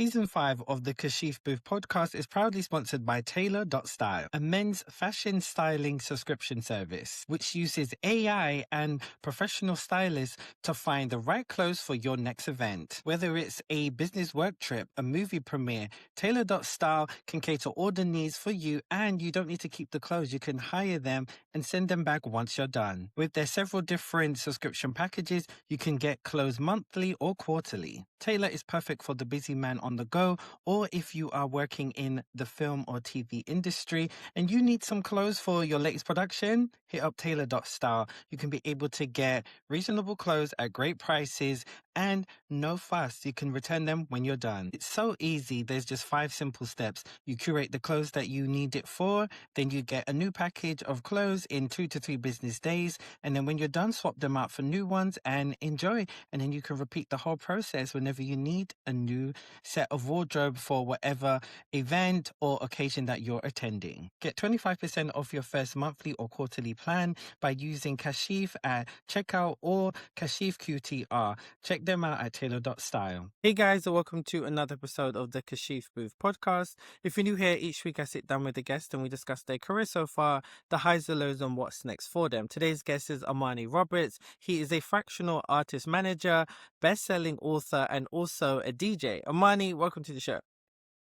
Season 5 of the Kashif Booth podcast is proudly sponsored by Taylor.Style, a men's fashion styling subscription service, which uses AI and professional stylists to find the right clothes for your next event. Whether it's a business work trip, a movie premiere, Taylor.Style can cater all the needs for you, and you don't need to keep the clothes. You can hire them and send them back once you're done. With their several different subscription packages, you can get clothes monthly or quarterly. Taylor is perfect for the busy man on the go, or if you are working in the film or TV industry and you need some clothes for your latest production, hit up Taylor.Style. You can be able to get reasonable clothes at great prices and no fuss. You can return them when you're done. It's so easy. There's just 5 simple steps. You curate the clothes that you need it for, then you get a new package of clothes in 2 to 3 business days, and then when you're done, swap them out for new ones and enjoy. And then you can repeat the whole process whenever you need a new set of wardrobe for whatever event or occasion that you're attending. Get 25% off your first monthly or quarterly plan by using Kashif at checkout or Kashif QTR. Check them out at Taylor.Style. Hey guys, and welcome to another episode of the Kashif Booth podcast. If you're new here, each week I sit down with a guest and we discuss their career so far, the highs, the lows, and what's next for them. Today's guest is Amani Roberts. He is a fractional artist manager, best-selling author, and also a DJ. Amani, welcome to the show.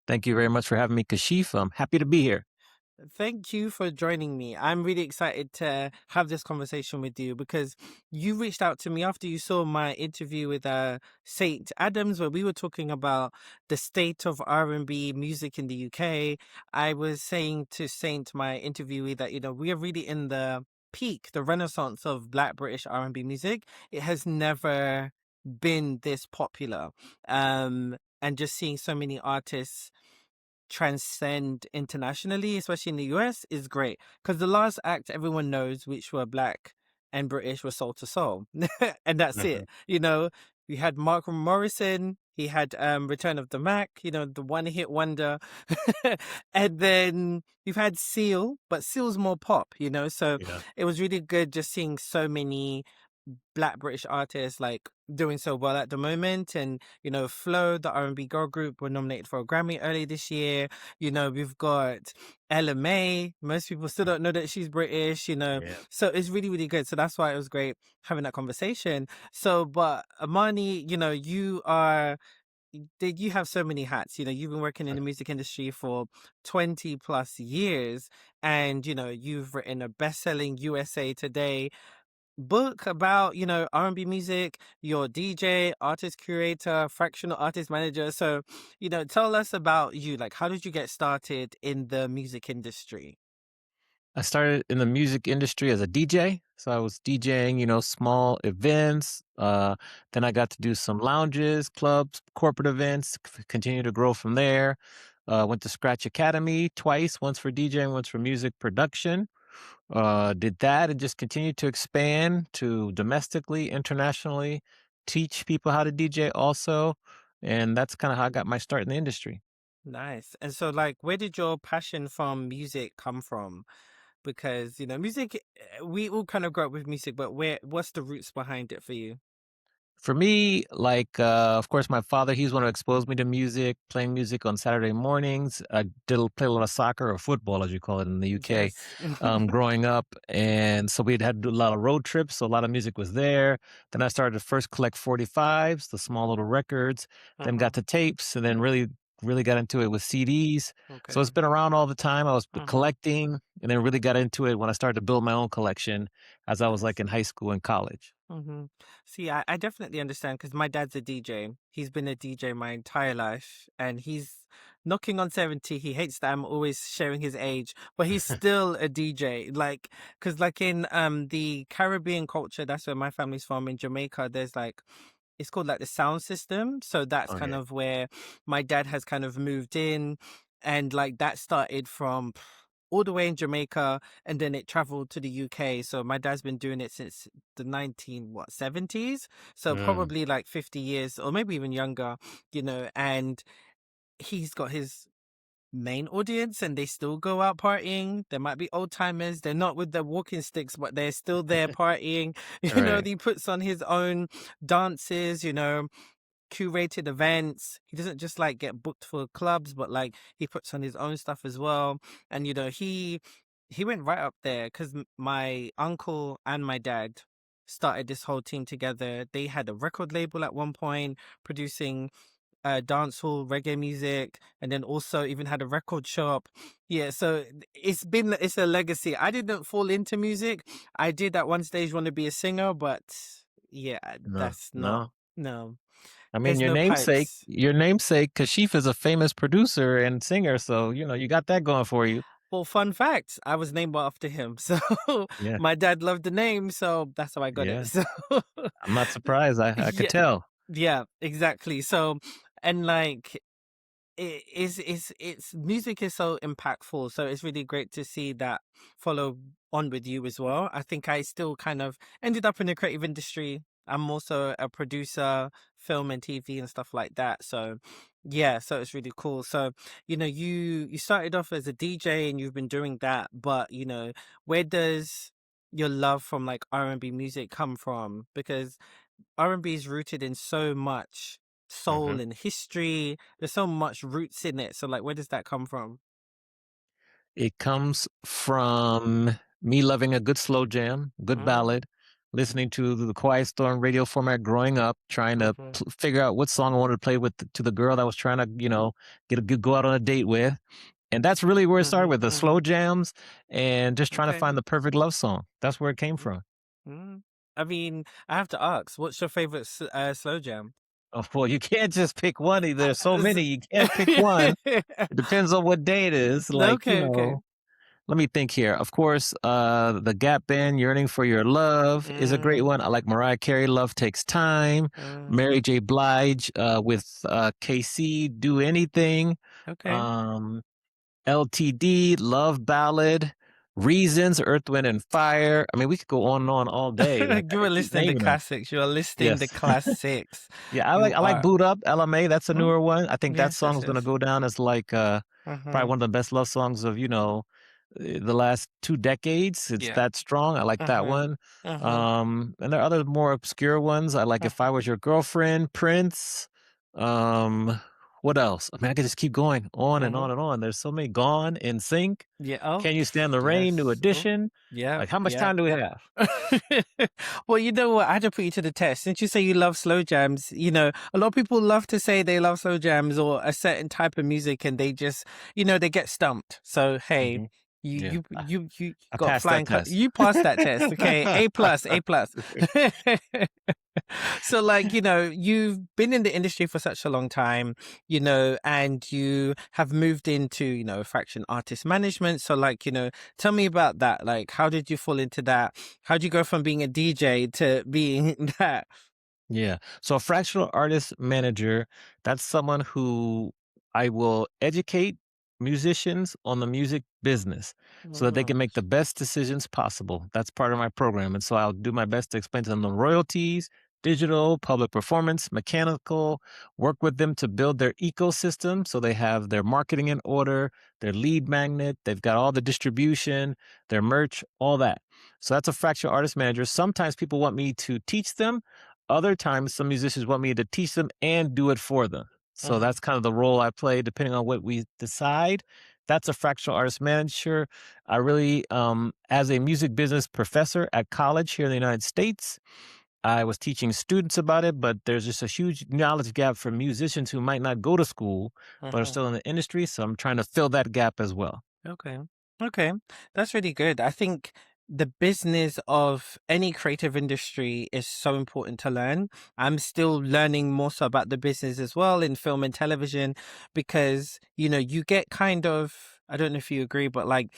Thank you very much for having me, Kashif. I'm happy to be here. Thank you for joining me. I'm really excited to have this conversation with you because you reached out to me after you saw my interview with Saint Adams, where we were talking about the state of R&B music in the UK. I was saying to Saint, my interviewee, that we are really in the peak, the renaissance of Black British R&B music. It has never been this popular, and just seeing so many artists transcend internationally, especially in the US, is great. Because the last act everyone knows, which were Black and British, were Soul to Soul. And that's it. You had Mark Morrison, he had Return of the Mac, the one hit wonder. And then you've had Seal, but Seal's more pop, so Yeah. it was really good just seeing so many Black British artists like doing so well at the moment. And Flo, the R&B girl group, were nominated for a Grammy early this year. We've got Ella May. Most people still don't know that she's British, Yeah. so it's really, really good. So that's why it was great having that conversation. So, but Amani, you have so many hats. You've been working in the music industry for 20 plus years, and you've written a best-selling USA Today book about R&B music. You're DJ, artist curator, fractional artist manager. So tell us about you. Like, how did you get started in the music industry? I started in the music industry as a DJ. So I was DJing, small events. Then I got to do some lounges, clubs, corporate events, continue to grow from there. Went to Scratch Academy twice, once for DJing, once for music production. Did that and just continued to expand to domestically, internationally, teach people how to DJ also. And that's kind of how I got my start in the industry. Nice. And so, like, where did your passion from music come from? Because music, we all kind of grew up with music, but what's the roots behind it for you? For me, of course, my father, he's one who exposed me to music, playing music on Saturday mornings. I did play a lot of soccer or football, as you call it in the UK, Yes. growing up. And so we'd had to do a lot of road trips. So a lot of music was there. Then I started to first collect 45s, the small little records, then got to tapes, and then really got into it with CDs. Okay. So it's been around all the time. I was Mhm. collecting and then really got into it when I started to build my own collection as I was Nice. like in high school and college. See, I definitely understand because my dad's a DJ. He's been a DJ my entire life, and he's knocking on 70. He hates that I'm always sharing his age, but he's still a DJ. Like, because like in the Caribbean culture, that's where my family's from, in Jamaica, there's like, it's called like the sound system. So that's Oh, kind yeah. of where my dad has kind of moved in, and like that started from all the way in Jamaica, and then it traveled to the UK. So my dad's been doing it since the 70s. So Mm. probably like 50 years or maybe even younger, and he's got his main audience and they still go out partying. There might be old timers. They're not with their walking sticks, but they're still there partying. Right. He puts on his own dances, curated events. He doesn't just like get booked for clubs, but like he puts on his own stuff as well. And you know, he went right up there because my uncle and my dad started this whole team together. They had a record label at one point producing dancehall reggae music, and then also even had a record shop. Yeah, so it's a legacy. I didn't fall into music. I did at one stage want to be a singer, but yeah, No, that's not, no. no, I mean, there's no pipes. your namesake, Kashif is a famous producer and singer, so you know you got that going for you. Well, fun fact, I was named after him. So Yeah, my dad loved the name, so that's how I got it. yeah. So I'm not surprised. I could yeah, tell. yeah, exactly. So, and like it's music is so impactful, so it's really great to see that follow on with you as well. I think I still kind of ended up in the creative industry. I'm also a producer, film and TV and stuff like that, so yeah, so it's really cool. So you know, you started off as a DJ and you've been doing that, but you know, where does your love from like R&B music come from? Because R&B is rooted in so much Hmm. soul and history. There's so much roots in it. So like, where does that come from? It comes from me loving a good slow jam, good Mm, ballad, listening to the Quiet Storm radio format growing up, trying to mm-hmm, figure out what song I wanted to play with to the girl that I was trying to, you know, go out on a date with. And that's really where it started mm-hmm, with the mm-hmm. slow jams and just trying to Okay. find the perfect love song. That's where it came Mm, from. mm. I mean, I have to ask, what's your favorite slow jam? Oh, well, you can't just pick one. There's so Uh, many. You can't pick one. It depends on what day it is. Like, you Okay, okay. know, let me think here. Of course, the Gap Band, Yearning for Your Love is a great Mm, one. I like Mariah Carey, Love Takes Time. mm, Mary J. Blige with KC, Do Anything. okay. Um, LTD, Love Ballad. Reasons, Earth, Wind, and Fire. I mean, we could go on and on all day. Like, I You are could keep listening to naming them. classics. You are listing the Yes. classics. Yeah, You I like are. Boot Up, LMA. That's a Mm, newer one. I think that yes, song yes, is gonna yes. go down as like probably Mm-hmm. one of the best love songs of, you know, the last 2 decades. It's Yeah. that strong. I like that Mm-hmm. one. Mm-hmm. And there are other more obscure ones. I like If I Was Your Girlfriend, Prince. Um, what else? I mean, I could just keep going on and Mm-hmm. on and on. There's so many. Gone, In Sync. Yeah. Oh, Can You Stand the Rain? New yes. Oh, Edition. yeah. Like, how much Yeah. time do we have? Well, you know what? I had to put you to the test. Since you say you love slow jams, you know, a lot of people love to say they love slow jams or a certain type of music and they just, you know, they get stumped. So, hey, Hmm. you Yeah, you you you I got passed that test. you passed that test. Okay. A plus, A plus. So like, you know, you've been in the industry for such a long time, you know, and you have moved into, you know, fraction artist management. So like, you know, tell me about that. Like, how did you fall into that? How would you go from being a DJ to being that? Yeah. So a fractional artist manager, that's someone who I will educate musicians on the music business so that they can Mm, make the best decisions possible. That's part of my program. And so I'll do my best to explain to them the royalties, digital, public performance, mechanical, work with them to build their ecosystem so they have their marketing in order, their lead magnet, they've got all the distribution, their merch, all that. So that's a fractional artist manager. Sometimes people want me to teach them. Other times, some musicians want me to teach them and do it for them. So mhm, that's kind of the role I play, depending on what we decide. That's a fractional artist manager. I really, as a music business professor at college here in the United States, I was teaching students about it, but there's just a huge knowledge gap for musicians who might not go to school, but are mhm. still in the industry. So I'm trying to fill that gap as well. Okay. Okay. That's really good. I think the business of any creative industry is so important to learn. I'm still learning more so about the business as well in film and television because, you know, you get kind of, I don't know if you agree, but like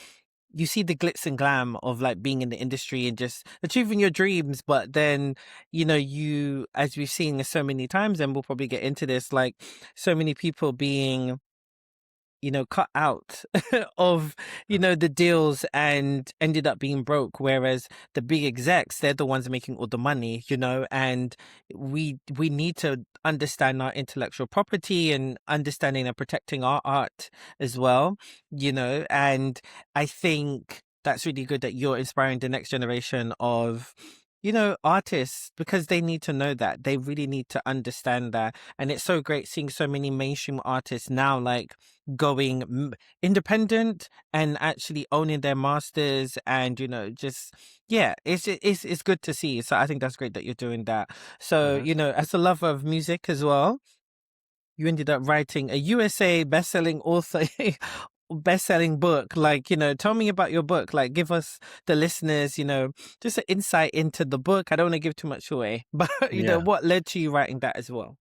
you see the glitz and glam of like being in the industry and just achieving your dreams. But then, you know, you, as we've seen so many times, and we'll probably get into this, like so many people being, you know, cut out of, you know, the deals and ended up being broke. Whereas the big execs, they're the ones making all the money, you know, and we need to understand our intellectual property and understanding and protecting our art as well, you know, and I think that's really good that you're inspiring the next generation of artists, because they need to know that, they really need to understand that. And it's so great seeing so many mainstream artists now, like going independent and actually owning their masters, and just yeah, it's good to see. So I think that's great that you're doing that. So Hmm. as a lover of music as well, you ended up writing a USA best-selling author best-selling book. Like, tell me about your book. Like, give us, the listeners, just an insight into the book. I don't want to give too much away, but Yeah. what led to you writing that as well?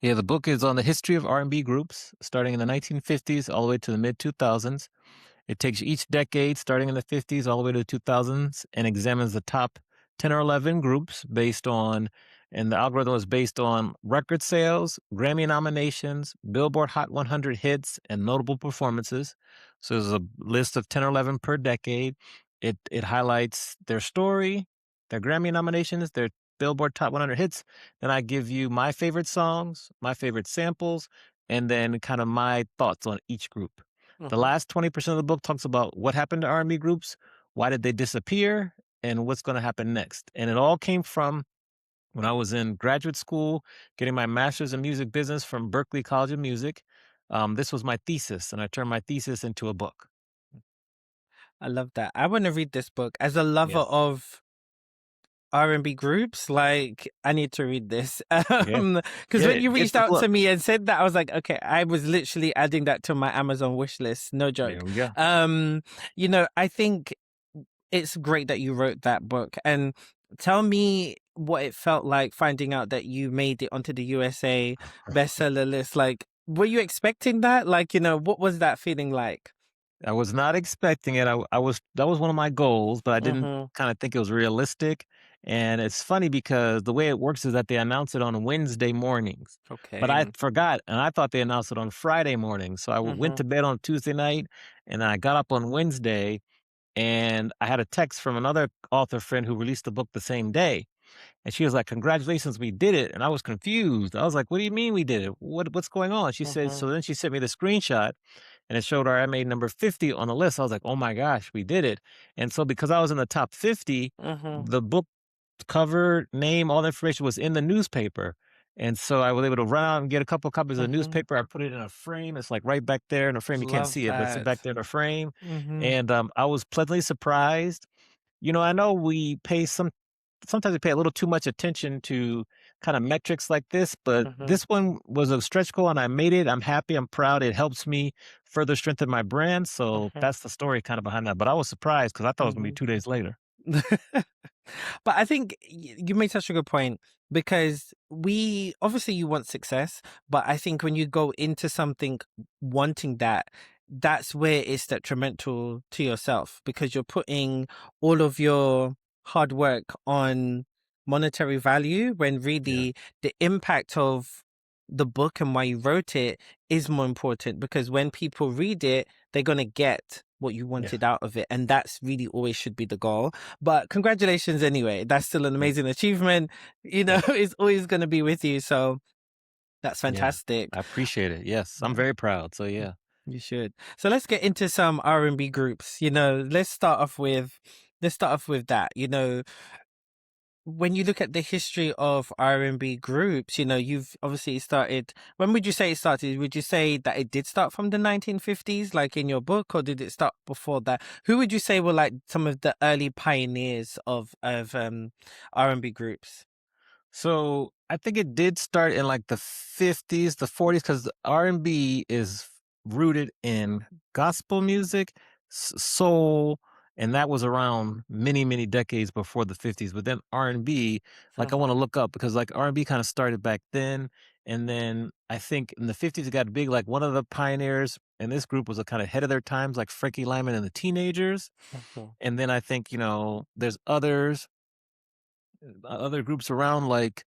Yeah, the book is on the history of R&B groups, starting in the 1950s all the way to the mid 2000s. It takes each decade, starting in the 50s all the way to the 2000s, and examines the top 10 or 11 groups and the algorithm is based on record sales, Grammy nominations, Billboard Hot 100 hits, and notable performances. So there's a list of 10 or 11 per decade. It highlights their story, their Grammy nominations, their Billboard Top 100 hits. Then I give you my favorite songs, my favorite samples, and then kind of my thoughts on each group. The Hmm. last 20% of the book talks about what happened to R&B groups, why did they disappear, and what's going to happen next. And it all came from when I was in graduate school, getting my master's in music business from Berklee College of Music. This was my thesis, and I turned my thesis into a book. I love that. I want to read this book as a lover Yes. of R&B groups. Like, I need to read this. Yeah. Because Yeah. when you Get reached the out book. to me and said that, I was like, okay, I was literally adding that to my Amazon wish list. No joke. There we go. I think it's great that you wrote that book. And tell me what it felt like finding out that you made it onto the USA bestseller list. Like, were you expecting that? Like, what was that feeling like? I was not expecting it. I was that was one of my goals, but I didn't Mm-hmm. kind of think it was realistic. And it's funny because the way it works is that they announce it on Wednesday mornings. But I Okay. forgot, and I thought they announced it on Friday morning. So I went Mm-hmm. to bed on Tuesday night, and I got up on Wednesday, and I had a text from another author friend who released the book the same day. And she was like, "Congratulations, we did it." And I was confused. I was like, "What do you mean we did it? What's going on?" She said, Mm-hmm. so then she sent me the screenshot and it showed her I made number 50 on the list. I was like, "Oh my gosh, we did it." And so because I was in the top 50, Mm-hmm. the book cover, name, all the information was in the newspaper. And so I was able to run out and get a couple copies of the Mm-hmm. newspaper. I put it in a frame. It's like right back there in a frame. You can't Love see it, but it's that. back there in a frame. Mm-hmm. And I was pleasantly surprised. I know sometimes we pay a little too much attention to kind of metrics like this, but Mm-hmm. this one was a stretch goal and I made it. I'm happy. I'm proud. It helps me further strengthen my brand. So Mm-hmm. that's the story kind of behind that. But I was surprised because I thought it was going to be Mm-hmm. 2 days later. But I think you made such a good point, because we obviously, you want success, but I think when you go into something wanting that, that's where it's detrimental to yourself, because you're putting all of your hard work on monetary value, when Yeah. really the impact of the book and why you wrote it is more important, because when people read it, they're going to get what you Yeah. wanted out of it. And that's really always should be the goal. But congratulations anyway. That's still an Thank amazing achievement. you. It's always going to be with you. So that's Yeah. fantastic. I appreciate it. Yes. I'm Yeah, very proud. So yeah. you should. So let's get into some R&B groups. Let's start off with that. When you look at the history of R&B groups, you've obviously started. When would you say it started? Would you say that it did start from the 1950s, like in your book, or did it start before that? Who would you say were like some of the early pioneers of R&B groups? So I think it did start in like the 50s, the 40s, because R&B is rooted in gospel music, soul, and that was around many, many decades before the 50s. But then R&B, like I want to look up because like R&B kind of started back then. And then I think in the 50s it got big. Like one of the pioneers in this group was a kind of head of their times, like Frankie Lyman and the Teenagers. Mhm, And then I think, there's other groups around like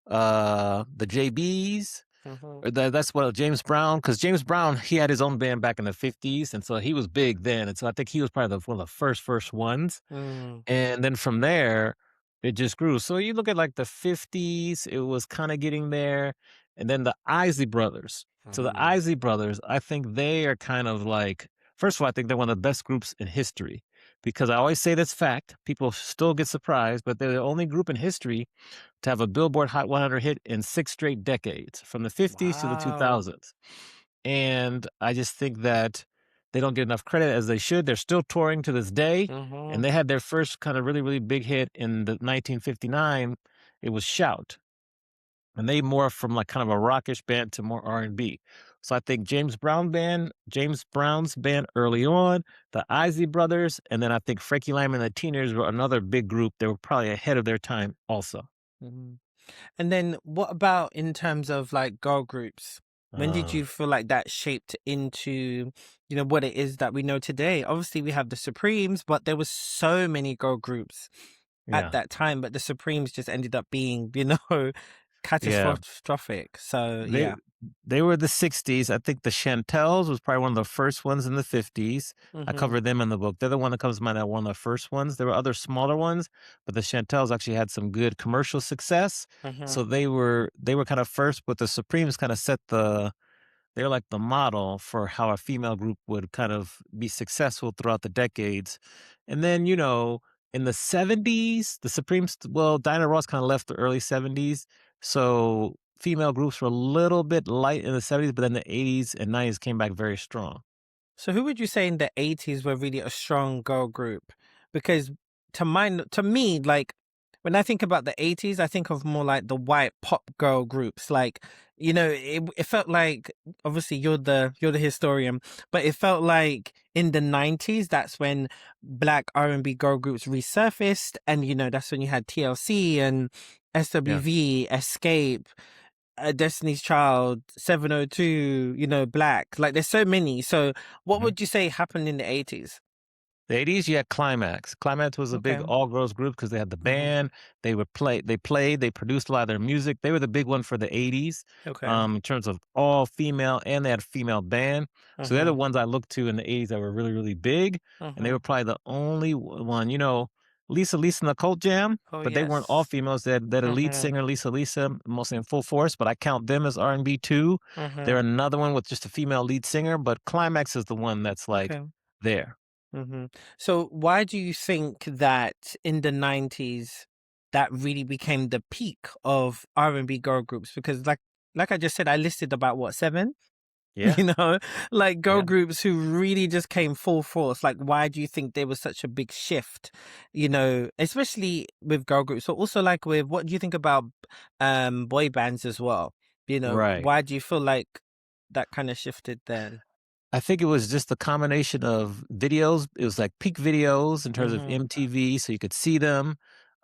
the JBs. mhm, Or that's what James Brown, because James Brown, he had his own band back in the 50s, and so he was big then. And so I think he was probably one of the first ones. mm, And then from there, it just grew. So you look at like the 50s, it was kind of getting there. And then the Isley Brothers. So the mm, Isley Brothers, I think they are kind of like, first of all, I think they're one of the best groups in history because I always say this fact. People still get surprised, but they're the only group in history to have a Billboard Hot 100 hit in 6 straight decades, from the 50s to the Wow. 2000s. And I just think that they don't get enough credit as they should. They're still touring to this day, and Mm-hmm. they had their first kind of really, really big hit in the 1959. It was Shout, and they morphed from like kind of a rockish band to more R&B. So I think James Brown's band early on, the Isley Brothers, and then I think Frankie Lyman and the Teeners were another big group. They were probably ahead of their time also. Mm-hmm. And then what about in terms of like girl groups? When did Uh, you feel like that shaped into, what it is that we know today? Obviously, we have the Supremes, but there was so many girl groups at yeah, that time, but the Supremes just ended up being, yeah. catastrophic. So They yeah. they were the '60s. I think the Chantels was probably one of the first ones in the '50s. I Mm-hmm. covered them in the book. They're the one that comes to mind, that one of the first ones. There were other smaller ones, but the Chantels actually had some good commercial success. Mm-hmm. So they were kind of first, but the Supremes kind of set they're like the model for how a female group would kind of be successful throughout the decades. And then, in the '70s, the Supremes, well, Diana Ross kind of left the early '70s. So female groups were a little bit light in the '70s, but then the '80s and '90s came back very strong. So who would you say in the 80s were really a strong girl group? Because to me, like when I think about the 80s, I think of more like the white pop girl groups. Like, it felt like, obviously you're the historian, but it felt like in the 90s, that's when black R&B girl groups resurfaced. And, that's when you had TLC and Yeah. SWV, Escape, Destiny's Child, 702, Black. Like there's so many. So what Mhm. would you say happened in the 80s? The '80s, you had Climax. Climax was a big Okay. all-girls group because they had the Mm-hmm. band. They produced a lot of their music. They were the big one for the '80s, Okay. in terms of all female, and they had a female band. So they're the Mm-hmm. ones I looked to in the '80s that were really, really big, and they Mm-hmm. were probably the only one. Lisa and the Cult Jam, Oh but they weren't all yes. females. They had a lead Mm-hmm. singer, Lisa, mostly in full force, but I count them as R&B too. They're Mm-hmm. another one with just a female lead singer, but Climax is the one that's like Okay. there. Mm-hmm. So why do you think that in the 90s that really became the peak of R&B girl groups? Because like I just said, I listed about what, seven? Yeah. You know, like girl Yeah. groups who really just came full force. Like, why do you think there was such a big shift? Especially with girl groups, but also like with what do you think about boy bands as well? Right. Why do you feel like that kind of shifted then? I think it was just a combination of videos. It was like peak videos in terms of Mm-hmm. MTV, so you could see them.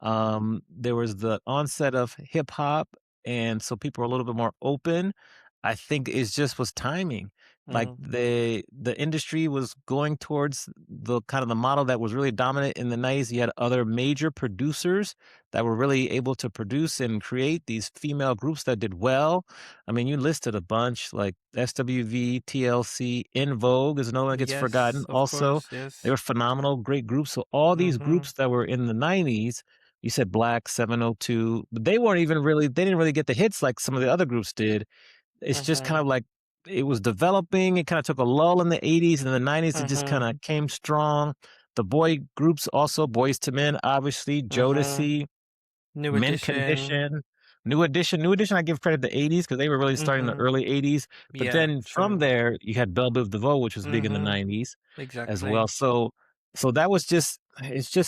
There was the onset of hip hop, and so people were a little bit more open. I think it just was timing. Like Mm-hmm. the industry was going towards the kind of the model that was really dominant in the '90s. You had other major producers that were really able to produce and create these female groups that did well. I mean, you listed a bunch like SWV, TLC, In Vogue is another one that gets forgotten. Yes, of Also, course. they Yes. were phenomenal, great groups. So all these Mm-hmm. groups that were in the '90s, you said Black, 702, but they didn't really get the hits like some of the other groups did. It's just Mm-hmm. kind of like it was developing. It kind of took a lull in the '80s, and in the '90s, it just kind Mm-hmm. of came strong. The boy groups also, Boys to Men, obviously, Mm-hmm. Jodeci, New Mint edition. Condition, New Edition, I give credit the '80s because they were really starting in the Mm-hmm. early '80s, but Yeah, then from true. there, you had Belle Biv DeVoe, which was big in the Mm-hmm. '90s as Exactly. well. So that was just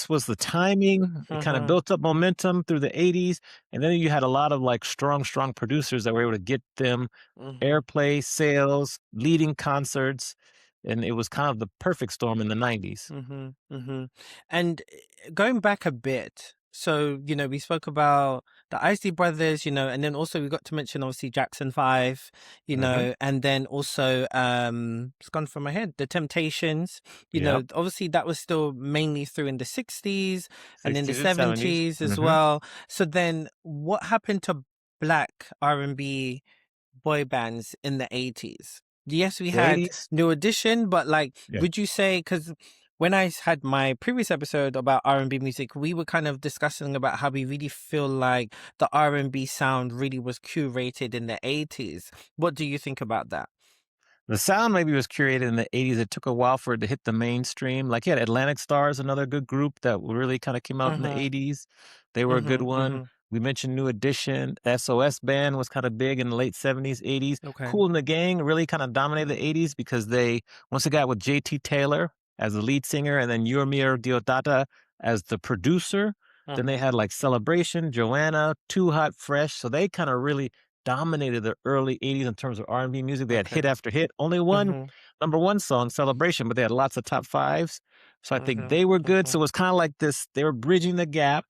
was the timing. It kinda Mm-hmm. built up momentum through the '80s, and then you had a lot of, like, strong producers that were able to get them Mm-hmm. airplay, sales, leading concerts, and it was kind of the perfect storm in the '90s. Mm-hmm. Mm-hmm. And going back a bit, so we spoke about the Isley Brothers, and then also we got to mention obviously Jackson 5, Mhm. and then also it's gone from my head, the Temptations, Yep. obviously that was still mainly through in the 60s and in the 60s and '70s. 70s as Mhm. well. So then what happened to black R&B boy bands in the 80s? Yes, we The had '80s. New Edition, but like, Yeah. would you say, because when I had my previous episode about R&B music, we were kind of discussing about how we really feel like the R&B sound really was curated in the 80s. What do you think about that? The sound maybe was curated in the '80s. It took a while for it to hit the mainstream. Like, yeah, Atlantic Stars, another good group that really kinda came out in the Mhm. '80s. They were a good Mhm. one. Mhm. We mentioned New Edition. SOS Band was kinda big in the late '70s, '80s. Okay. Kool and the Gang really kinda dominated the '80s because they once they got with JT Taylor as the lead singer and then Yurmir Deodato as the producer, then they Mhm. had, like, Celebration, Joanna, Too Hot, Fresh, so they kinda really dominated the early '80s in terms of R&B music. They had hit Okay. after hit. Only one Mhm. number one song, Celebration, but they had lots of top fives. So I think Mhm. they were good. So Mhm. it was kind of like this, they were bridging the gap.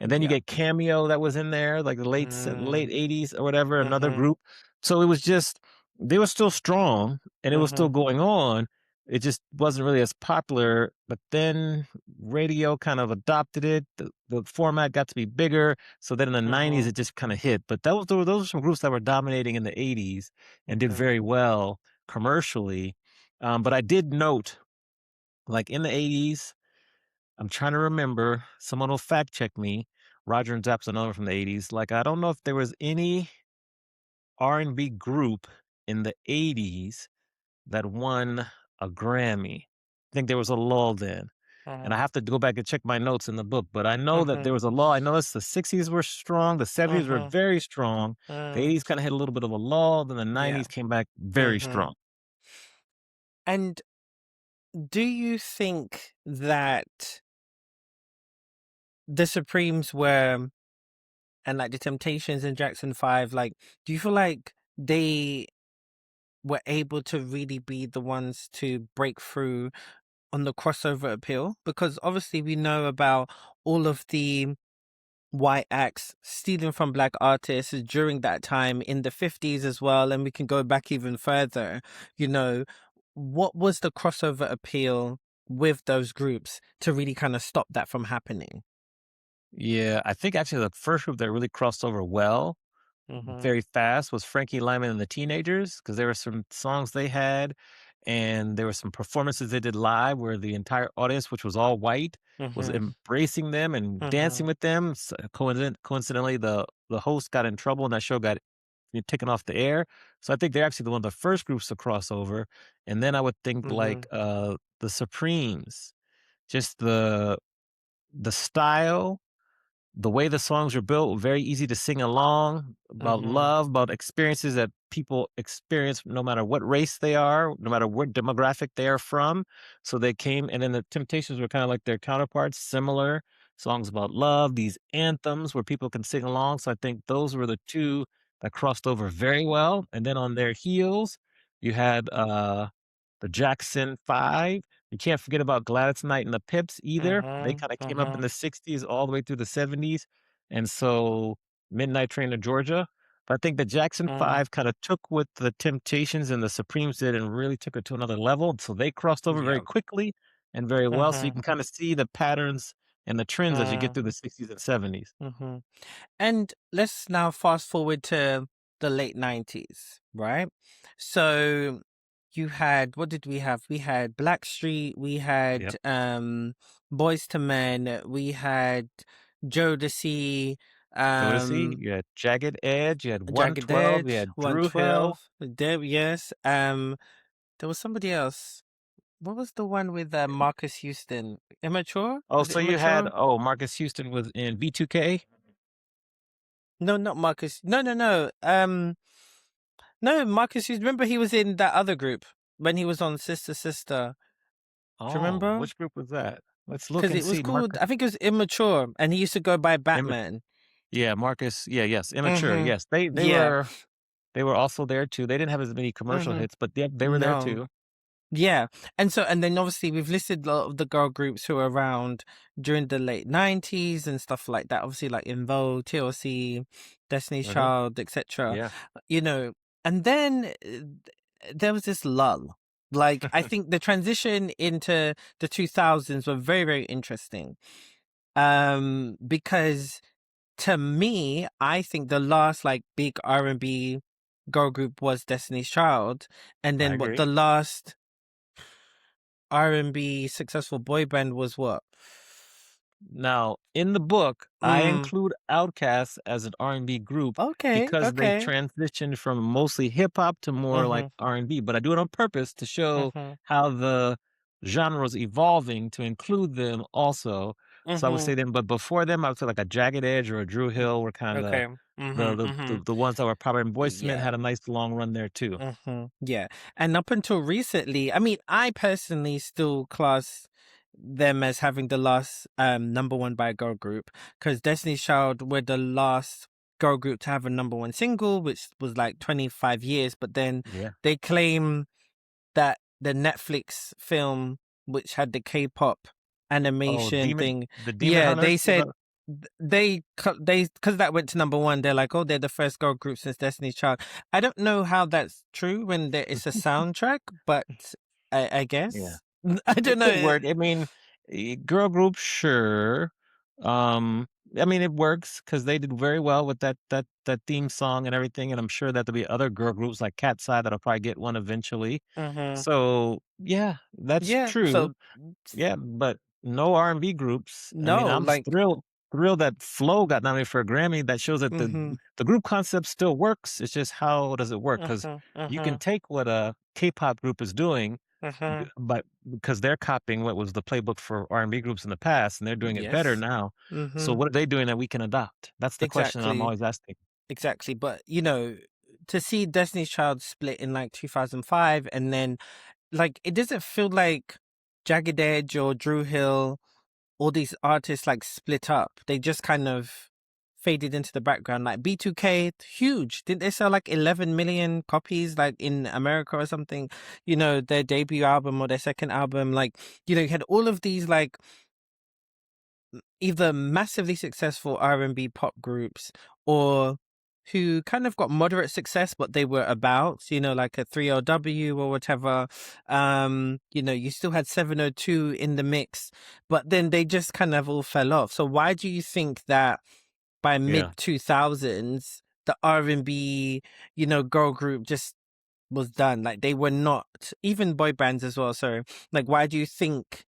And then you Yeah. get Cameo that was in there, like the late Mm. '80s or whatever, another Mhm. group. So it was just they were still strong and it was still Mhm. going on. It just wasn't really as popular. But then radio kind of adopted it. The format got to be bigger. So then in the '90s, Mhm. it just kind of hit. But those were some groups that were dominating in the '80s and did Okay. very well commercially. But I did note, like in the '80s, I'm trying to remember. Someone will fact check me. Roger and Zapp's another from the '80s. Like, I don't know if there was any R&B group in the '80s that won a Grammy. I think there was a lull then. And I Mhm. have to go back and check my notes in the book, but I know that there Mhm. was a lull. I noticed the '60s were strong, the '70s were Mhm. very strong, the Mm. '80s kind of hit a little bit of a lull, then the Yeah. '90s came back very Mhm. strong. And do you think that the Supremes were and like the Temptations and Jackson 5, like, do you feel like they were able to really be the ones to break through on the crossover appeal? Because obviously we know about all of the white acts stealing from black artists during that time in the 50s as well, and we can go back even further. You know, what was the crossover appeal with those groups to really kind of stop that from happening? Yeah, I think actually the first group that really crossed over well Mhm. very fast was Frankie Lyman and the Teenagers because there were some songs they had, and there were some performances they did live where the entire audience, which was all white, was Mhm. embracing them and dancing Mhm. with them. Coincidentally, the host got in trouble and that show got taken off the air. So I think they're actually one of the first groups to cross over. And then I would think like Mhm. the Supremes, just the style, the way the songs are built, very easy to sing along about Mhm. love, about experiences that people experience no matter what race they are, no matter what demographic they are from. So they came, and then the Temptations were kind of like their counterparts, similar songs about love, these anthems where people can sing along. So I think those were the two that crossed over very well. And then on their heels, you had the Jackson 5. You can't forget about Gladys Knight and the Pips either. They Mhm. kinda came up in Mhm. the '60s all the way through the '70s, and so Midnight Train to Georgia. But I think the Jackson Mm. 5 kinda took what the Temptations and the Supremes did and really took it to another level, so they crossed over very Yeah. quickly and very well, so you Mhm. can kinda see the patterns and the trends as you get Mm. through the '60s and '70s. Mhm. And let's now fast forward to the late 90s, right? So you had, what did we have? We had Blackstreet, we Yep. had Boys to Men, we had Jodeci, Jodeci, um you had Jagged Edge, you had Jagged 112, you Edge, had Drew Hill. 112, Deb, yes. There was somebody else. What was the one with Marcus Houston? Immature? Oh, Was it so you had Immature? Marcus Houston was in B2K? No, not Marcus. No, no, no. No, Marcus Houston. Remember he was in that other group when he was on Sister Sister. Do you Oh, remember? which group was that? Let's look Because and it was see. called, I think it was Immature, and he used to go by Imma Batman. yeah, Marcus, yeah, yes, Immature, Mm-hmm. yes. They Yeah. were also there too. They didn't have as many commercial Mm-hmm. hits, but yeah, they were there No. too. Yeah. And then obviously we've listed a lot of the girl groups who were around during the late 90s and stuff like that. Obviously like In Vogue, TLC, Destiny's Mhm, Child, etc. yeah. You know, and then there was this lull. Like I think the transition into the 2000s were very, very interesting. Because to me, I think the last like big R&B girl group was Destiny's Child, and I then what agree. the last R&B successful boy band was what? Now, in the book, I Mm. include Outkast as an R&B group Okay, because they okay. transitioned from mostly hip hop to more like Mhm, R&B, but I do it on purpose to show mhm, how the genre was evolving to include them also. So I would mhm. say them, but before them, I would say like a Jagged Edge or a Drew Hill were kind of Okay. Mhm, mhm. the ones that were probably in Boyz II Men Yeah. had a nice long run there too. Yeah. And up until recently, I mean, I personally still class them as having the last number one by a girl group, because Destiny's Child were the last girl group to have a number one single, which was like 25 years. But then Yeah. they claim that the Netflix film, which had the K-pop Oh, animation thing, the Demon yeah, they Hunters. said because that went to number one. They're like, oh, they're the first girl group since Destiny's Child. I don't know how that's true when there is a soundtrack, but I Yeah. guess I don't It could know. work. I mean, girl group, sure. Um, I mean, it works because they did very well with that theme song and everything, and I'm sure that there'll be other girl groups like Cat's Eye that'll probably get one eventually. Hmm. So yeah, that's Yeah, true. so Yeah, but no R&B groups. I mean, no, I'm like, thrilled that Flo got nominated for a Grammy. That shows that hmm, the group concept still works. It's just how does it work? Because hmm, you can hmm, take what a K-pop group is doing hmm. but because they're copying what was the playbook for R&B groups in the past, and they're doing it better Yes. now. So Hmm. what are they doing that we can adopt? That's the question I'm Exactly. always asking. Exactly. But, to see Destiny's Child split in like 2005, and then like it doesn't feel like Jagged Edge or Drew Hill, all these artists like split up. They just kind of faded into the background. Like B2K, huge. Didn't they sell like 11 million copies like in America or something? Their debut album or their second album. Like, you had all of these like either massively successful R&B pop groups, or who kind of got moderate success, but they were about, like a 3LW or whatever. You still had 702 in the mix, but then they just kind of all fell off. So why do you think that by Yeah. mid 2000s, the R&B, girl group just was done? Like they were not, even boy bands as well. So like, why do you think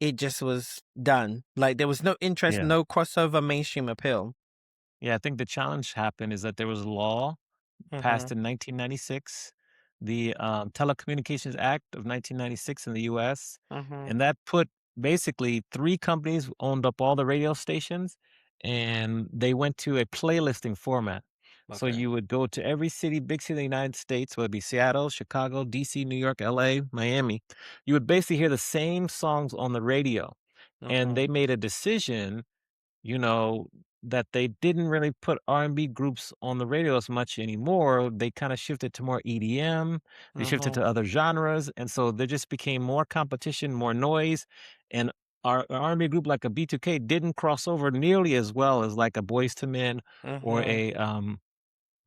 it just was done? Like there was no interest, Yeah. no crossover mainstream appeal. Yeah, I think the challenge happened is that there was a law passed Mhm. in 1996, the Telecommunications Act of 1996 in the US, Mhm. and that put basically 3 companies owned up all the radio stations, and they went to a playlisting format. So Okay. you would go to every city, big city in the United States, whether it be Seattle, Chicago, DC, New York, LA, Miami. You would basically hear the same songs on the radio, and Mhm. they made a decision, you know, that they didn't really put R&B groups on the radio as much anymore. They kind of shifted to more EDM, they shifted Mhm. to other genres, and so there just became more competition, more noise, and our R&B group like a B2K didn't cross over nearly as well as like a Boyz II Men or Mhm. a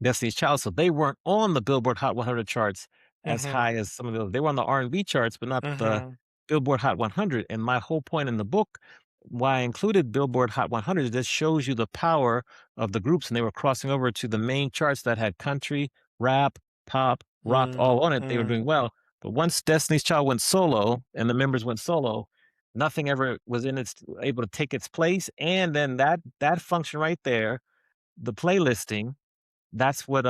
Destiny's Child, so they weren't on the Billboard Hot 100 charts as Mhm. high as some of those. They were on the R&B charts, but not the Mhm. Billboard Hot 100. And my whole point in the book, why I included Billboard Hot 100, is this shows you the power of the groups, and they were crossing over to the main charts that had country, rap, pop, rock Mm. all on it. They were Mm. doing well. But once Destiny's Child went solo and the members went solo, nothing ever was in its able to take its place. And then that function right there, the playlisting, that's what,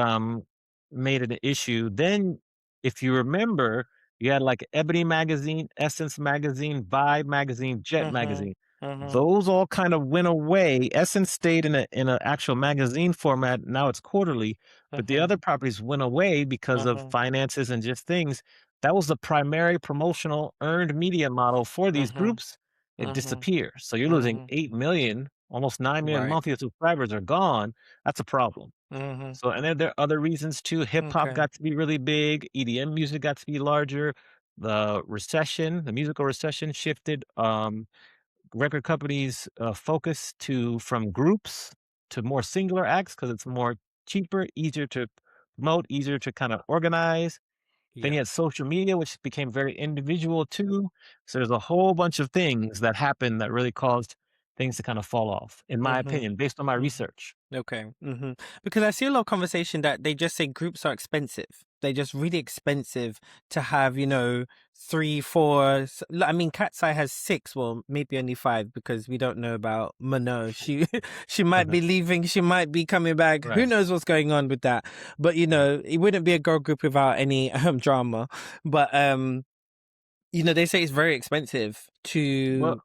made it an issue. Then, if you remember, you had, like, Ebony Magazine, Essence Magazine, Vibe Magazine, Jet Mhm. Magazine. Mhm. Those all kind of went away. Essence stayed in a actual magazine format, now it's quarterly, but the Mhm. other properties went away because of Mhm. finances and just things. That was the primary promotional earned media model for these Mhm. groups. It Mhm. disappears. So you're losing Mhm. 8,000,000, almost 9,000,000 Right. monthly subscribers are gone. That's a problem. Mhm. So, and then there are other reasons too. Hip hop Okay. got to be really big. EDM music got to be larger. The musical recession shifted record companies' focus to from groups to more singular acts because it's more cheaper, easier to promote, easier to kind of organize. Then Yeah. you had social media, which became very individual too. So there's a whole bunch of things that happened that really caused things to kind of fall off, in my Mhm. opinion, based on my Mhm. research. Okay. Because I see a lot of conversation that they just say groups are expensive. They're just really expensive to have, 3, 4. I mean, Cat's Eye has 6. Well, maybe only 5 because we don't know about Mano. She, she might be leaving. She might be coming back. Who Right, knows what's going on with that? But right. it wouldn't be a girl group without any drama. But they say it's very expensive Well, to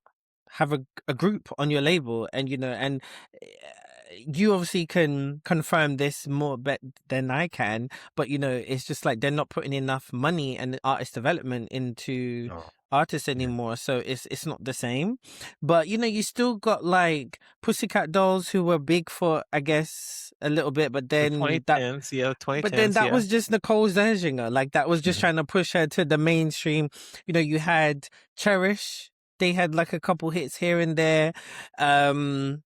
have a group on your label, and uh, you obviously can confirm this more than I can, but it's just like they're not putting enough money and artist development into oh, artists yeah. anymore, so it's not the same. But you still got like Pussycat Dolls, who were big for, I guess, a little bit, but The then that 2010s, yeah, but then 2010s, that yeah. was just Nicole Scherzinger. Like that was just Mhm. trying to push her to the mainstream. You had Cherish. They had like a couple hits here and there. Um,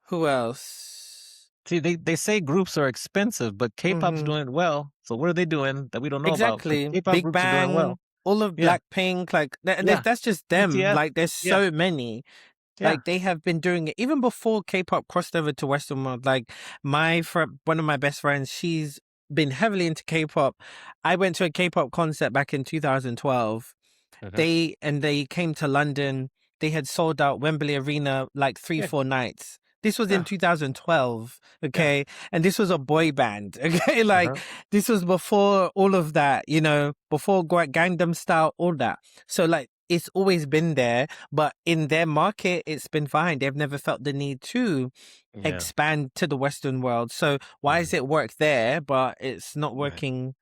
who else? See, they say groups are expensive, but K-pop's Hmm. doing it well. So what are they doing that we don't know about? Because Exactly. K-pop Big groups are doing Bang, well. all of Yeah, Blackpink, like, and yeah. that's just them. BTS. Like, there's Yeah, so many. yeah. Like they have been doing it even before K-pop crossed over to Western world. Like one of my best friends, she's been heavily into K-pop. I went to a K-pop concert back in 2012. Okay. They came to London. They had sold out Wembley Arena like three, Yeah, 4 nights. This was in yeah, 2012, yeah. okay? And this was a boy band, okay? Like Uh-huh. this was before all of that, before Gangnam Style, all that. So like it's always been there, but in their market, it's been fine. They've never felt the need to Yeah. expand to the Western world. So why Right, is it work there, but it's not right. working,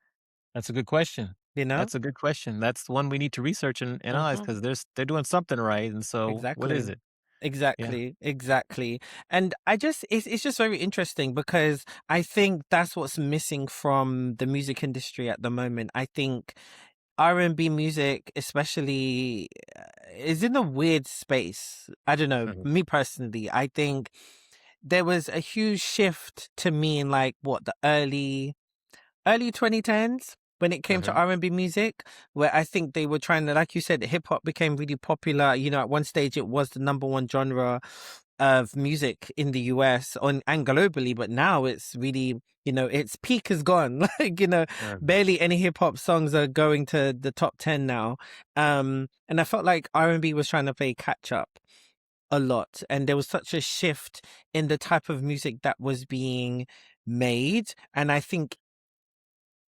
That's a good question. you know? That's a good question. That's the one we need to research and analyze Hmm. because they're doing something right. And so what is Exactly. it? Yeah. Exactly. Exactly. And it's just very interesting because I think that's what's missing from the music industry at the moment. I think R&B music especially is in a weird space. I don't know, Mhm. me personally, I think there was a huge shift to me in like what the early 2010s when it came to Uh-huh. R&B music, where I think they were trying to, like you said, hip hop became really popular. At one stage it was the number one genre of music in the US and globally, but now it's really, its peak is gone. Like, Right. barely any hip hop songs are going to the top 10 now. And I felt like R&B was trying to play catch up a lot, and there was such a shift in the type of music that was being made. And I think,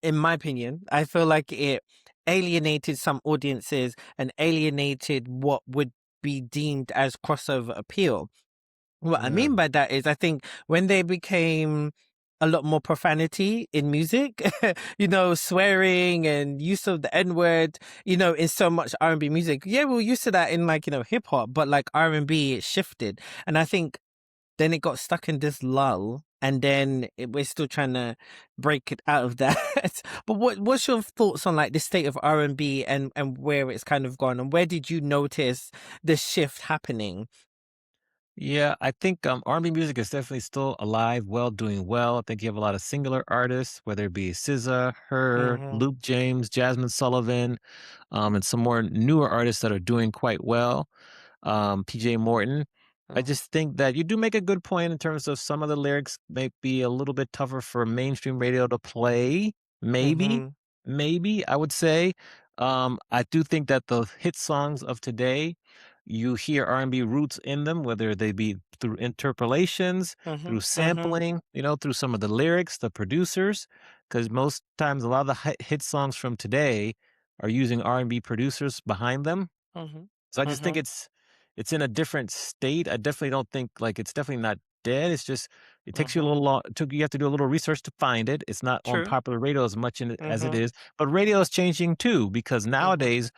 in my opinion, I feel like it alienated some audiences and alienated what would be deemed as crossover appeal. What I Yeah. mean by that is, I think when they became a lot more profanity in music, swearing and use of the N word, in so much R&B music. Yeah, we're used to that in like, hip hop, but like R&B, it shifted. And I think then it got stuck in this lull, and then we're still trying to break it out of that. But what's your thoughts on like the state of R&B and where it's kind of gone, and where did you notice the shift happening? Yeah, I think R&B music is definitely still alive, doing well. I think you have a lot of singular artists, whether it be SZA, her, Mhm. Luke James, Jasmine Sullivan, and some more newer artists that are doing quite well. PJ Morton. I Mhm. just think that you do make a good point in terms of some of the lyrics may be a little bit tougher for mainstream radio to play. Maybe, Mhm. maybe I would say. I do think that the hit songs of today, you hear R&B roots in them, whether they be through interpolations, through Mhm. Mhm. sampling, through some of the lyrics, the producers, because most times a lot of the hit songs from today are using R&B producers behind them. Mhm. So I just think Mhm. it's in a different state. I definitely don't think like it's definitely not dead. It's just it takes you a Mhm. little long. You have to do a little research to find it. It's not on True. popular radio as much as it Mhm. is, but radio is changing too because Mhm. nowadays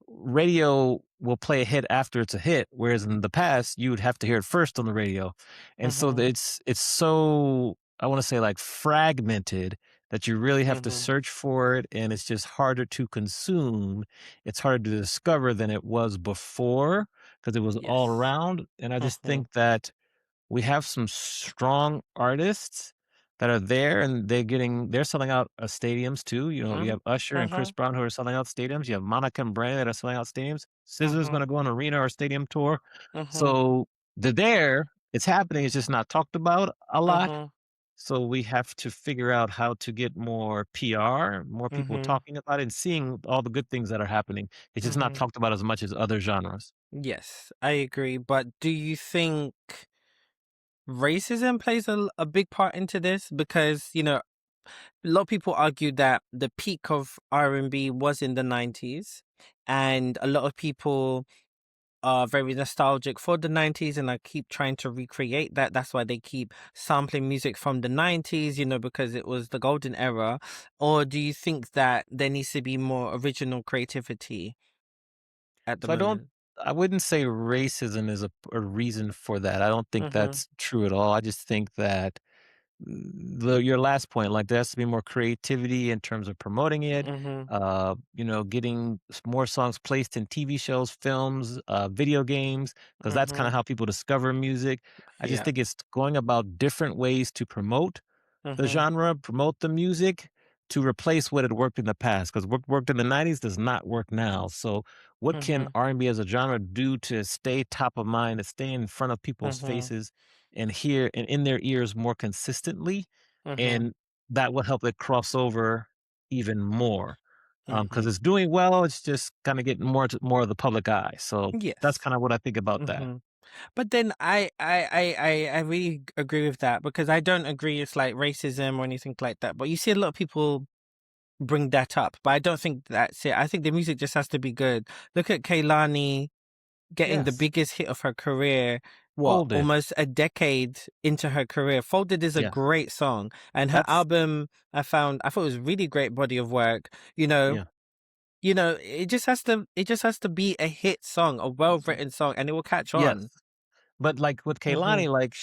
radio will play a hit after it's a hit, whereas in the past you would have to hear it first on the radio, and so Mhm. it's so I want to say like fragmented that you really have to Mhm. search for it, and it's just harder to consume. It's harder to discover than it was before because it was all Yes. around. And I just Mhm. think that we have some strong artists that are there and they're selling out stadiums too. You Mhm. have Usher and Chris Mhm. Brown who are selling out stadiums. You have Monica and Brandon that are selling out stadiums. SZA is going Mhm. to go on arena or stadium tour. Mhm. So they're there. It's happening. It's just not talked about a lot. Mhm. So we have to figure out how to get more PR, more people Mhm. talking about it and seeing all the good things that are happening. It's just not Mhm. talked about as much as other genres. Yes, I agree. But do you think racism plays a big part into this? Because, a lot of people argue that the peak of R&B was in the 90s, and a lot of people are very nostalgic for the 90s and I keep trying to recreate that. That's why they keep sampling music from the 90s, because it was the golden era. Or do you think that there needs to be more original creativity at the So moment? I wouldn't say racism is a reason for that. I don't think Mhm. that's true at all. I just think that your last point, like there has to be more creativity in terms of promoting it. Mhm. Getting more songs placed in TV shows, films, video games, because that's kind of Mhm. how people discover music. I just Yeah. think it's going about different ways to promote the Mhm. genre, promote the music to replace what had worked in the past. Because what worked in the '90s does not work now. So, what can Mhm. R&B as a genre do to stay top of mind, to stay in front of people's Mhm. faces, and hear and in their ears more consistently, Mhm. and that will help it cross over even more. Because Mhm. it's doing well, it's just kind of getting more of the public eye. So that's Yes. kind of what I think about that. Mhm. But then I really agree with that because I don't agree it's like racism or anything like that. But you see a lot of people bring that up, but I don't think that's it. I think the music just has to be good. Look at Kaylani getting the Yes, biggest hit of her career, what, folded. almost a decade into her career. Folded is a Yeah, great song. And her that's album I thought it was really great body of work. yeah. It just has to be a hit song, a well written song, and it will catch Yes. on. But, like, with Hmm. Kehlani, like,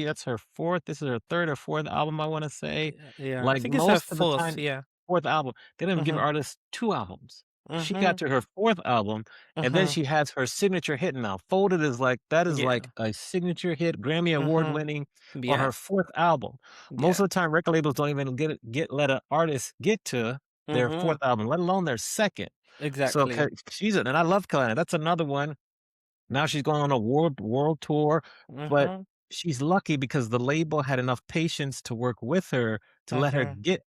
that's her 4th this is her 3rd or 4th album, I wanna say. Yeah, yeah. I Like, think it's her most of the fourth. time Yeah. 4th album, they don't even give Hmm. artists 2 albums. She got Hmm. to her 4th album, and then Hmm. she has her signature hit now. Folded is like that is like Yeah. a signature hit, Grammy award Hmm. winning on her Yeah. 4th album. Most Yeah. of the time, record labels don't even let an artist get to their Hmm. 4th album, let alone their 2nd. So, Exactly. and I love Kehlani, that's another one now she's going on a world tour, but Hmm. she's lucky because the label had enough patience to work with her to let her Hmm. get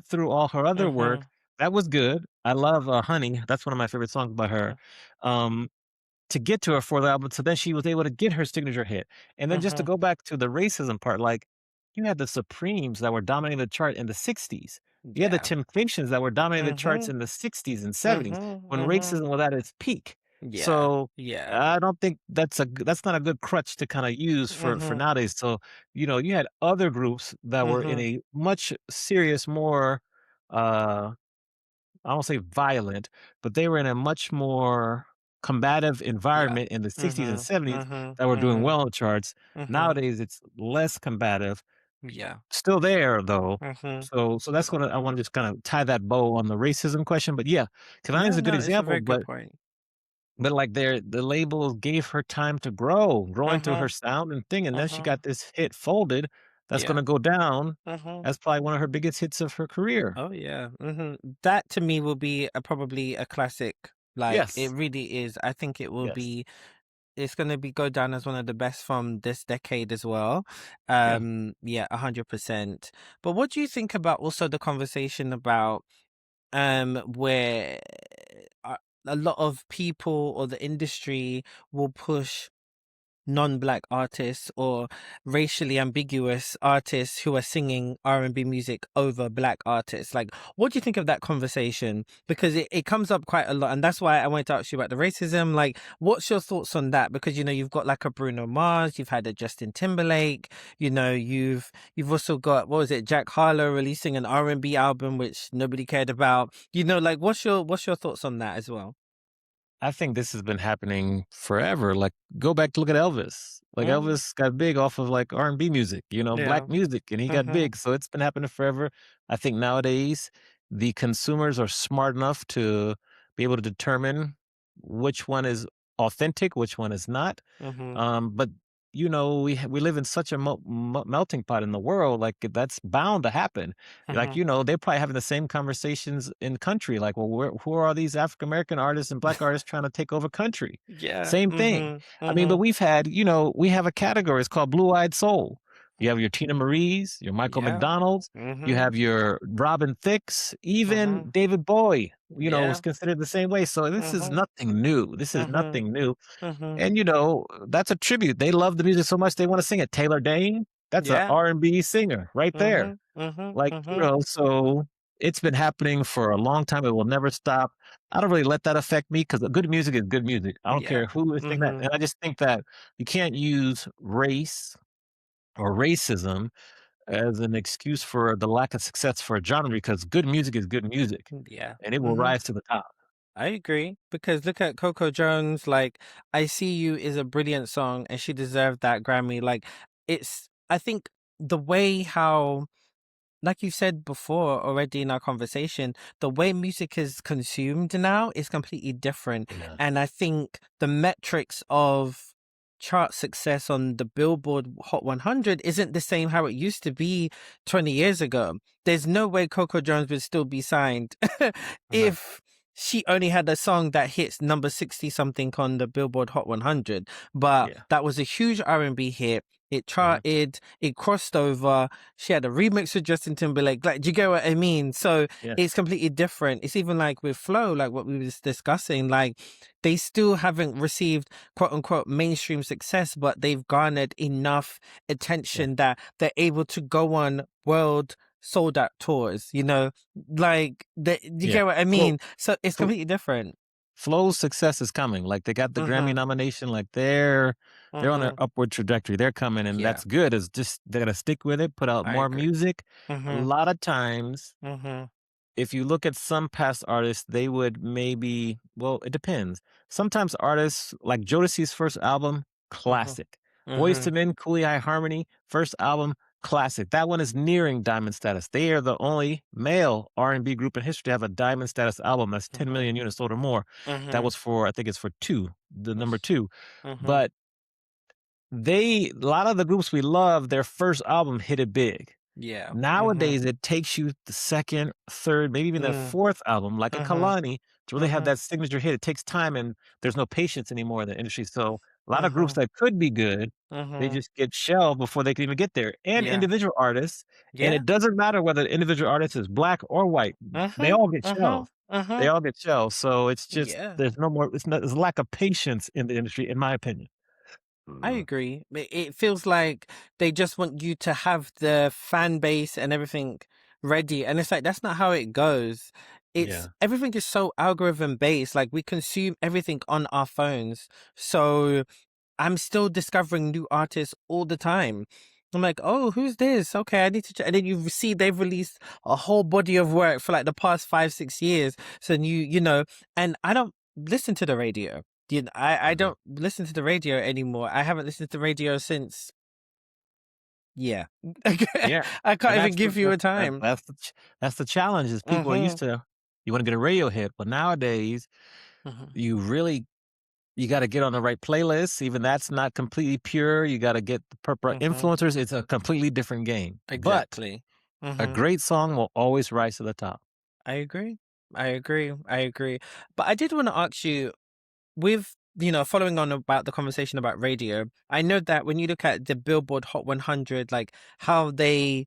through all her other work. Hmm. That was good. I love, "Honey," that's one of my favorite songs by her. Um, to get to her 4th album, so then she was able to get her signature hit. And then just to Hmm. go back to the racism part, like, you had the Supremes that were dominating the chart in the '60s. You had the Yeah. Temptations that were dominating the charts Hmm. in the '60s and '70s Hmm. when Hmm. racism was at its peak. Yeah. So, Yeah. I don't think that's not a good crutch to kinda use for Hmm. nowadays. So, you had other groups that were in Hmm. a much serious, more, uh I won't say violent, but they were in a much more combative Yeah. environment in the '60s and Hmm. '70s Hmm. that were doing Hmm. well in the charts. Hmm. Nowadays, it's less combative. Yeah. Still there though. Hmm. So that's what I wanna just kinda tie that bow on the racism question. But yeah, Kalani is No, a good no, it's a example, very good but point. like the label gave her time to grow into her Mhm, sound and thing, and then she mhm. got this hit Folded that's Yeah. gonna go down Mhm. as probably one of her biggest hits of her career. Oh, yeah. That to me will be probably a classic. Like it Yes. really is. I think it will Yes. be. It's gonna be go down as one of the best from this decade as well. Yeah. Yeah, 100%. But what do you think about also the conversation about where uh, a lot of people or the industry will push non-black artists or racially ambiguous artists who are singing R&B music over black artists. Like, what do you think of that conversation? Because it comes up quite a lot, and that's why I wanted to ask you about the racism. Like, what's your thoughts on that? Because you've got like a Bruno Mars, you've had a Justin Timberlake, you've also got, what was it, Jack Harlow releasing an R&B album which nobody cared about. Like, what's your thoughts on that as well? I think this has been happening forever. Like, go back to look at Elvis. Like, Mm, Elvis got big off of like R&B music, black yeah. music, and he got Mm-hmm. big. So it's been happening forever. I think nowadays the consumers are smart enough to be able to determine which one is authentic, which one is not. Mm-hmm. But we live in such a melting pot in the world. Like that's bound to happen. Like Mhm. they're probably having the same conversations in country. Like, well, who are all these African American artists and Black artists trying to take over country? Yeah. Same thing. Mhm. I mean, but Mhm. we've had, we have a category. It's called Blue Eyed Soul. You have your Tina Marie's, your Michael Yeah. McDonald's, you Mhm. have your Robin Thicke's, even Mhm. David Bowie, was Yeah. considered the same way. So this is Mhm. nothing new. This is Mhm. nothing new. Mhm. And that's a tribute. They love the music so much they want to sing it. Taylor Dane, that's a Yeah. R&B singer right there. Mhm. Mhm. Like, Mhm. so it's been happening for a long time. It will never stop. I don't really let that affect me because good music is good music. I don't Yeah. care who is saying that. Mhm. And I just think that you can't use race or racism as an excuse for the lack of success for a genre because good music is good music Yeah. and it will Mhm. rise to the top. I agree because look at Coco Jones. Like, "I See You" is a brilliant song, and she deserved that Grammy. Like, I think the way how, like you said before already in our conversation, the way music is consumed now is completely different. Yeah. And I think the metrics of chart success on the Billboard Hot 100 isn't the same how it used to be 20 years ago. There's no way Coco Jones would still be signed Right. if she only had a song that hits number 60 something on the Billboard Hot 100. But Yeah. that was a huge R&B hit. It Mhm. charted, it crossed over. She had a remix with Justin Timberlake. Like, do you get what I mean? So Yeah. it's completely different. It's even like with Flow, like what we was discussing, like they still haven't received quote unquote mainstream success, but they've garnered enough Yeah. attention that they're able to go on world sold out tours, like you Yeah. get what I Flo, mean? So it's Flo, completely different. Flow's success is coming. Like they got the Grammy Mm-hmm. nomination. Like they're on their Mm-hmm. upward trajectory. They're coming, and Yeah, that's good. It's just they gotta stick with it. Put out I more agree. music. A Mm-hmm. lot of times, Mm-hmm. if you look at some past artists, they would maybe, well, it depends. Sometimes artists like Jodeci's first album, Mm-hmm. classic. Boyz Mm-hmm. II Men, Cooley High Harmony, first album, classic. That one is nearing diamond status. They are the only male R&B group in history to have a diamond status album that's 10 Mm-hmm. million units sold or more. That Mm-hmm. was for, I think it's for two, the number two. Mm-hmm. But a lot of the groups we love, their first album hit it big. Yeah. Mm-hmm. Nowadays, it takes you the second, third, maybe even the fourth album, like a Mm-hmm. Kalani, to really have Mm-hmm. that signature hit. It takes time, and there's no patience anymore in the industry. So a lot of groups Mm-hmm. that could be good, they Mm-hmm. just get shelved before they can even get there. And Yeah. individual artists, and Yeah. it doesn't matter whether the individual artist is black or white, they Mm-hmm. all get Mm-hmm. shelved. They Mm-hmm. all get shelved. So it's just Yeah. there's no more. There's a lack of patience in the industry, in my opinion. I agree. It feels like they just want you to have the fan base and everything ready. And it's like, that's not how it goes. It's Yeah. everything is so algorithm based. Like we consume everything on our phones. So I'm still discovering new artists all the time. I'm like, oh, who's this? Okay, I need to check. And then you see they've released a whole body of work for like the past 5, 6 years. So and I don't listen to the radio. I Mhm. don't listen to the radio anymore. I haven't listened to the radio since, yeah. Yeah, I can't and even give you a time. that's the challenge is people are Mm-hmm. used to you wanna get a radio hit, but nowadays, Mm-hmm. you really you gotta get on the right playlist, even that's not completely pure, you gotta get the proper Mm-hmm. influencers, it's a completely different game, but Exactly. a Mm-hmm. great song will always rise to the top. I agree. I agree. I agree. But I did want to ask you, with following on about the conversation about radio, I know that when you look at the Billboard Hot 100, like how the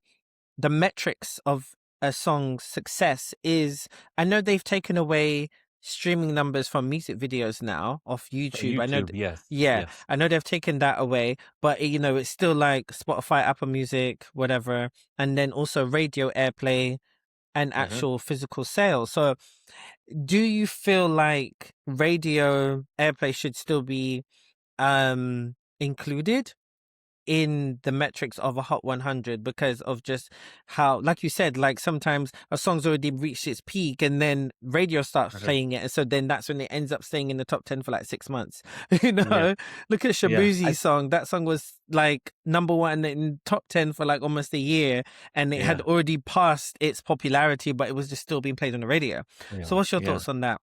metrics of a song's success is, I know they've taken away streaming numbers from music videos now off YouTube. I know YouTube, yes, yeah, yes. I know they've taken that away, but it's still like Spotify, Apple Music, whatever, and then also radio airplay and Mhm. actual physical sales. So do you feel like radio airplay should still be included in the metrics of a Hot 100 because of just how, like you said, like sometimes a song's already reached its peak and then radio starts Okay. playing it, and so then that's when it ends up staying in the top 10 for like 6 months. Yeah, Look at yeah, Shabuzi's song. That song was like number one in top 10 for like almost a year, and it had yeah, already passed its popularity, but it was just still being played on the radio. So yeah, what's your yeah. thoughts on that?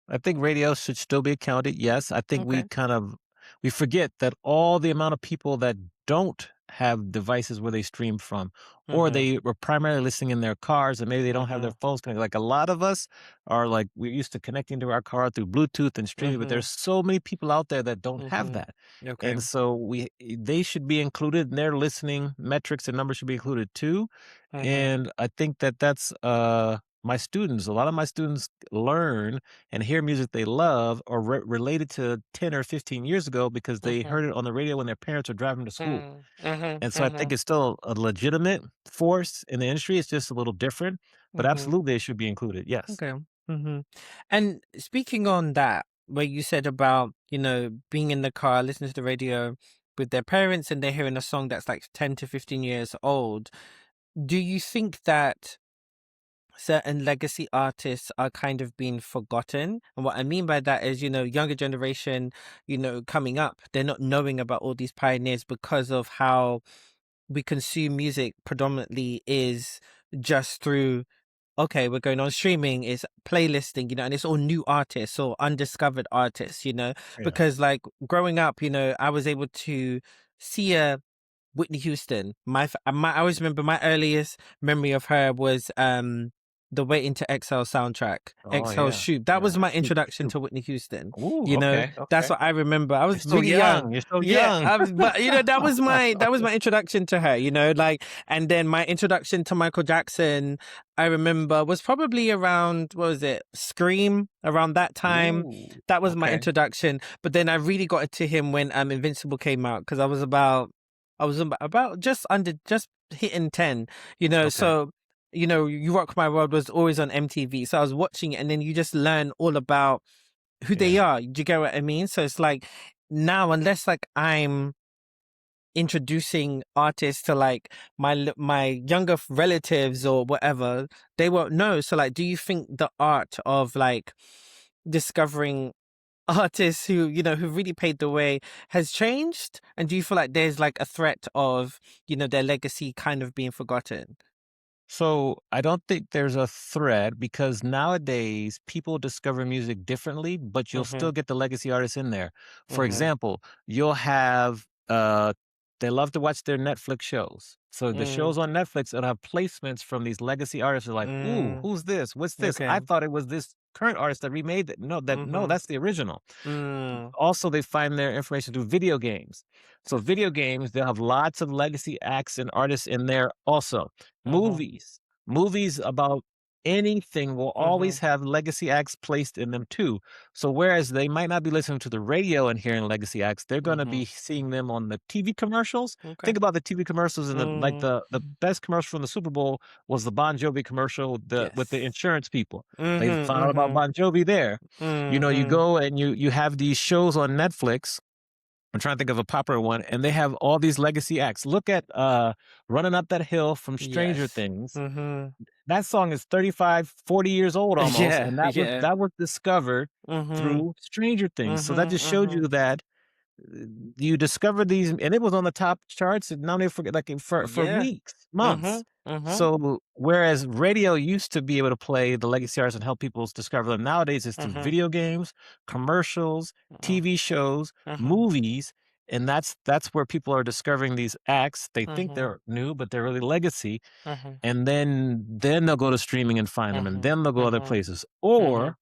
I think radio should still be counted, yes, I think we Okay. kind of we forget that all the amount of people that don't have devices where they stream from, or Mhm. they were primarily listening in their cars and maybe they don't have their Mhm. phones connected. Like a lot of us are like, we're used to connecting to our car through Bluetooth and streaming, but there's Mhm. so many people out there that don't have Mhm. that. Okay. And so they should be included, and their listening metrics and numbers should be included too. Mhm. And I think that that's my students. A lot of my students learn and hear music they love or related to 10 or 15 years ago because they Mhm. heard it on the radio when their parents were driving to school. Mm. Mhm. And so I think Mhm. it's still a legitimate force in the industry. It's just a little different, but Mhm. absolutely it should be included. Yes. Okay. Mhm. And speaking on that, where you said about, being in the car, listening to the radio with their parents and they're hearing a song that's like 10 to 15 years old, do you think that certain legacy artists are kind of being forgotten? And what I mean by that is, younger generation, coming up, they're not knowing about all these pioneers because of how we consume music predominantly is just through, okay, we're going on streaming, it's playlisting, and it's all new artists or undiscovered artists, Yeah. because like growing up, I was able to see a Whitney Houston. I always remember my earliest memory of her was the Waiting to Exhale soundtrack, Oh Exhale yeah. Shoot. That was Yeah. my Shoot, introduction shoot. to Whitney Houston. Ooh, okay. That's Okay. what I remember. I You're was so really young. young. You're so Yeah, young. but that was my introduction to her. Like, and then my introduction to Michael Jackson, I remember was probably around, what was it, Scream, around that time. Ooh, That was my okay. introduction. But then I really got into him when Invincible came out, because I was about just hitting 10, Okay. so, You Rock My World was always on MTV. So I was watching it, and then you just learn all about who they Yeah. are. Do you get what I mean? So it's like now, unless like I'm introducing artists to like my younger relatives or whatever, they won't know. So like, do you think the art of like discovering artists who really paved the way has changed? And do you feel like there's like a threat of, their legacy kind of being forgotten? So I don't think there's a thread because nowadays people discover music differently, but you'll Mm-hmm. still get the legacy artists in there. For Mm-hmm. example, you'll have they love to watch their Netflix shows. So the Mm, shows on Netflix that have placements from these legacy artists are like, ooh, mm, who's this? What's this? I okay. thought it was this current artist that remade that. No, Mm-hmm. that's the original. Mm, Also, they find their information through video games. So video games, they'll have lots of legacy acts and artists in there also. mm-hmm. Movies about anything will Mm-hmm. always have legacy acts placed in them too. So whereas they might not be listening to the radio and hearing legacy acts, they're going to Mm-hmm. be seeing them on the TV commercials. Okay. Think about the TV commercials and Mm, the best commercial from the Super Bowl was the Bon Jovi commercial with the yes. insurance people. They Mm-hmm. found out about Mm-hmm. Bon Jovi there. You Mm-hmm. go and you have these shows on Netflix. I'm trying to think of a popular one, and they have all these legacy acts. Look at Running Up That Hill from Stranger Yes. Things. Mm-hmm. That song is 35, 40 years old almost, Yeah. and Yeah. that was discovered Mm-hmm. through Stranger Things. So that Mm-hmm. just showed Mm-hmm. you that you discover these, and it was on the top charts, and now they forget like for Yeah. weeks, Mm-hmm. months. Mm-hmm. So whereas radio used to be able to play the legacy artists and help people discover them, nowadays it's through Mm-hmm. video games, commercials, TV shows, Mm-hmm. movies, and that's where people are discovering these acts. They think Mm-hmm. they're new, but they're really legacy. Mm-hmm. And then they'll go to streaming and find them, and Mm-hmm. then they'll go other Mm-hmm. places, Mm-hmm. or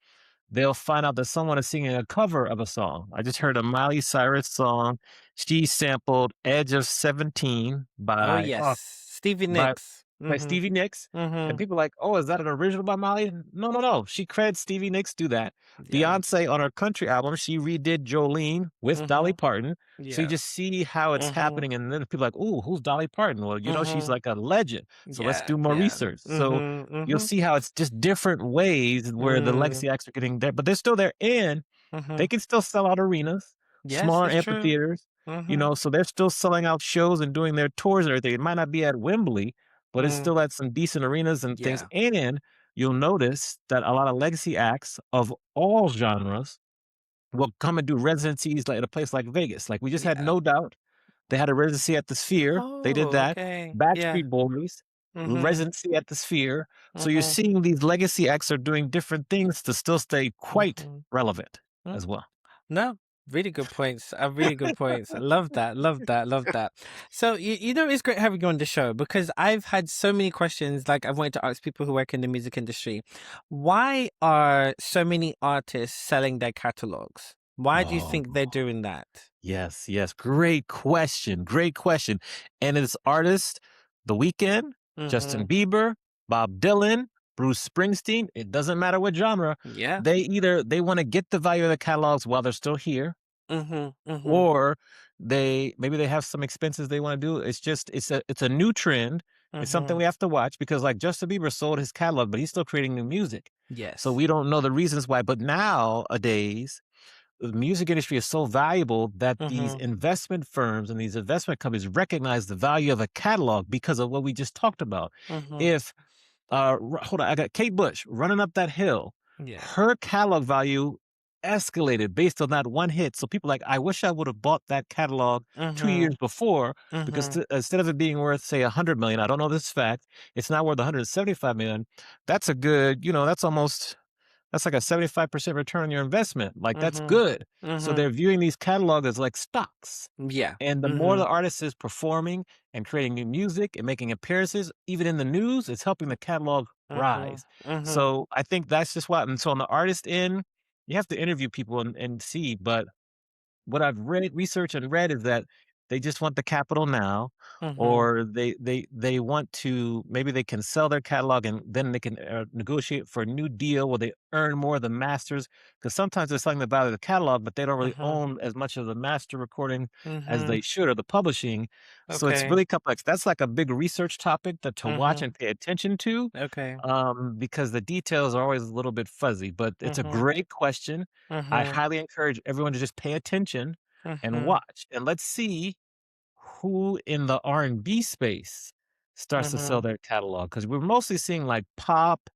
they'll find out that someone is singing a cover of a song. I just heard a Miley Cyrus song. She sampled "Edge of 17" Oh by yes. Stevie by Nicks. by Mm-hmm. Stevie Nicks, and Mm-hmm. people are like, "Oh, is that an original by Molly?" No, no, no. She credits Stevie Nicks do that. Yeah. Beyonce on her country album, she redid Jolene with Dolly Mm-hmm. Parton. So you Yeah. just see how it's Mm-hmm. happening, and then people are like, "Ooh, who's Dolly Parton?" Well, she's Mm-hmm. like a legend. So let's Yeah. do more Yeah. research. So Mm-hmm. you'll Mm-hmm. see how it's just different ways where the Mm, legacy acts are getting there, but they're still there, and mm-hmm. they can still sell out arenas, Yes, smaller it's true. amphitheaters. Mm-hmm. So they're still selling out shows and doing their tours and everything. It might not be at Wembley, but it's Mm, still at some decent arenas and things. yeah. And you'll notice that a lot of legacy acts of all genres will come and do residencies like at a place like Vegas. Like we just had Yeah. No Doubt. They had a residency at the Sphere. They did Oh, that. okay. Yeah. Backstreet Boys, Mm-hmm. residency at the Sphere. So you're Mm-hmm. seeing these legacy acts are doing different things to still stay quite Mm-hmm. relevant Mm. as well. No, Really good points. Really good points. I love that. Love that. Love that. So you know it's great having you on the show because I've had so many questions. Like I've wanted to ask people who work in the music industry, why are so many artists selling their catalogs? Why do you Oh, think they're doing that? yes, yes. Great question. Great question. And it's artists, The Weeknd, Mm-hmm. Justin Bieber, Bob Dylan, Bruce Springsteen. It doesn't matter what genre. Yeah. They want to get the value of the catalogs while they're still here, Mm-hmm. Mm-hmm. or maybe they have some expenses they want to do. It's a new trend. It's something Mm-hmm. we have to watch because like Justin Bieber sold his catalog, but he's still creating new music. So Yes. we don't know the reasons why. But nowadays, the music industry is so valuable that these Mm-hmm. investment firms and these investment companies recognize the value of a catalog because of what we just talked about. Mm-hmm. If hold on, I got Kate Bush running up that hill. Yeah. Her catalog value escalated based on that one hit. So people like, I wish I would have bought that catalog 2 years Mm-hmm. before because Mm-hmm. instead of it being worth say 100 million, I don't know this fact, it's now worth 175 million. That's a good, that's like a 75% return on your investment. Like that's Mm-hmm. good. So Mm-hmm. they're viewing these catalogs as like stocks. Yeah. And the more Mm-hmm. the artist is performing and creating new music and making appearances, even in the news, it's helping the catalog Mm-hmm. rise. Mm-hmm. So I think that's just what. And so on the artist end, you have to interview people and see. But what I've read, researched and read is that they just want the capital now, Mm-hmm. or they want to maybe they can sell their catalog and then they can negotiate for a new deal where they earn more of the masters. Because sometimes they're selling the value of the catalog, but they don't really Mm-hmm. own as much of the master recording as Mm-hmm. they should, or the publishing. So it's Okay. really complex. That's like a big research topic that to watch Mm-hmm. and pay attention to, Okay. because the details are always a little bit fuzzy. But it's a Mm-hmm. great question. I Mm-hmm. highly encourage everyone to just pay attention and Mm-hmm. watch, and let's see who in the R&B space starts to Mm-hmm. sell their catalog, because we're mostly seeing like pop.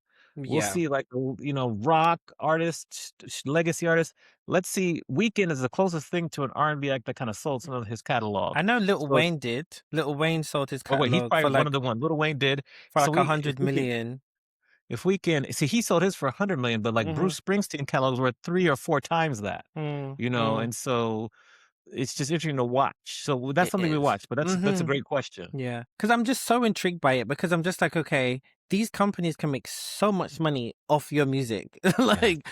We'll Yeah. see like rock artists, legacy artists. Let's see, Weekend is the closest thing to an R&B act that kind of sold some of his catalog. I know Little So Wayne did. Little Wayne sold his oh wait, he's catalog probably one of the one. Little Wayne did. for So like a we if hundred we can million. if we can see, he sold his for 100 million, but like Mm-hmm. Bruce Springsteen catalogs were 3 or 4 times that. Mm-hmm. And so it's just interesting to watch. So that's It something we is. watch, but that's a Mm-hmm. great question. Yeah. Because I'm just so intrigued by it because I'm just like, okay, these companies can make so much money off your music. Yes, Like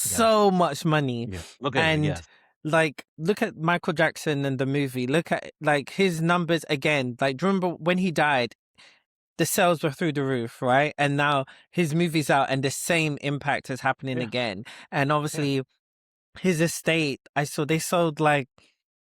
yes, so much money. yes. Look at it. And Yes, like look at Michael Jackson and the movie. Look at like his numbers again. Like do you remember when he died, the sales were through the roof, right? And now his movie's out and the same impact is happening yeah, again. And yeah. obviously his estate, I saw they sold like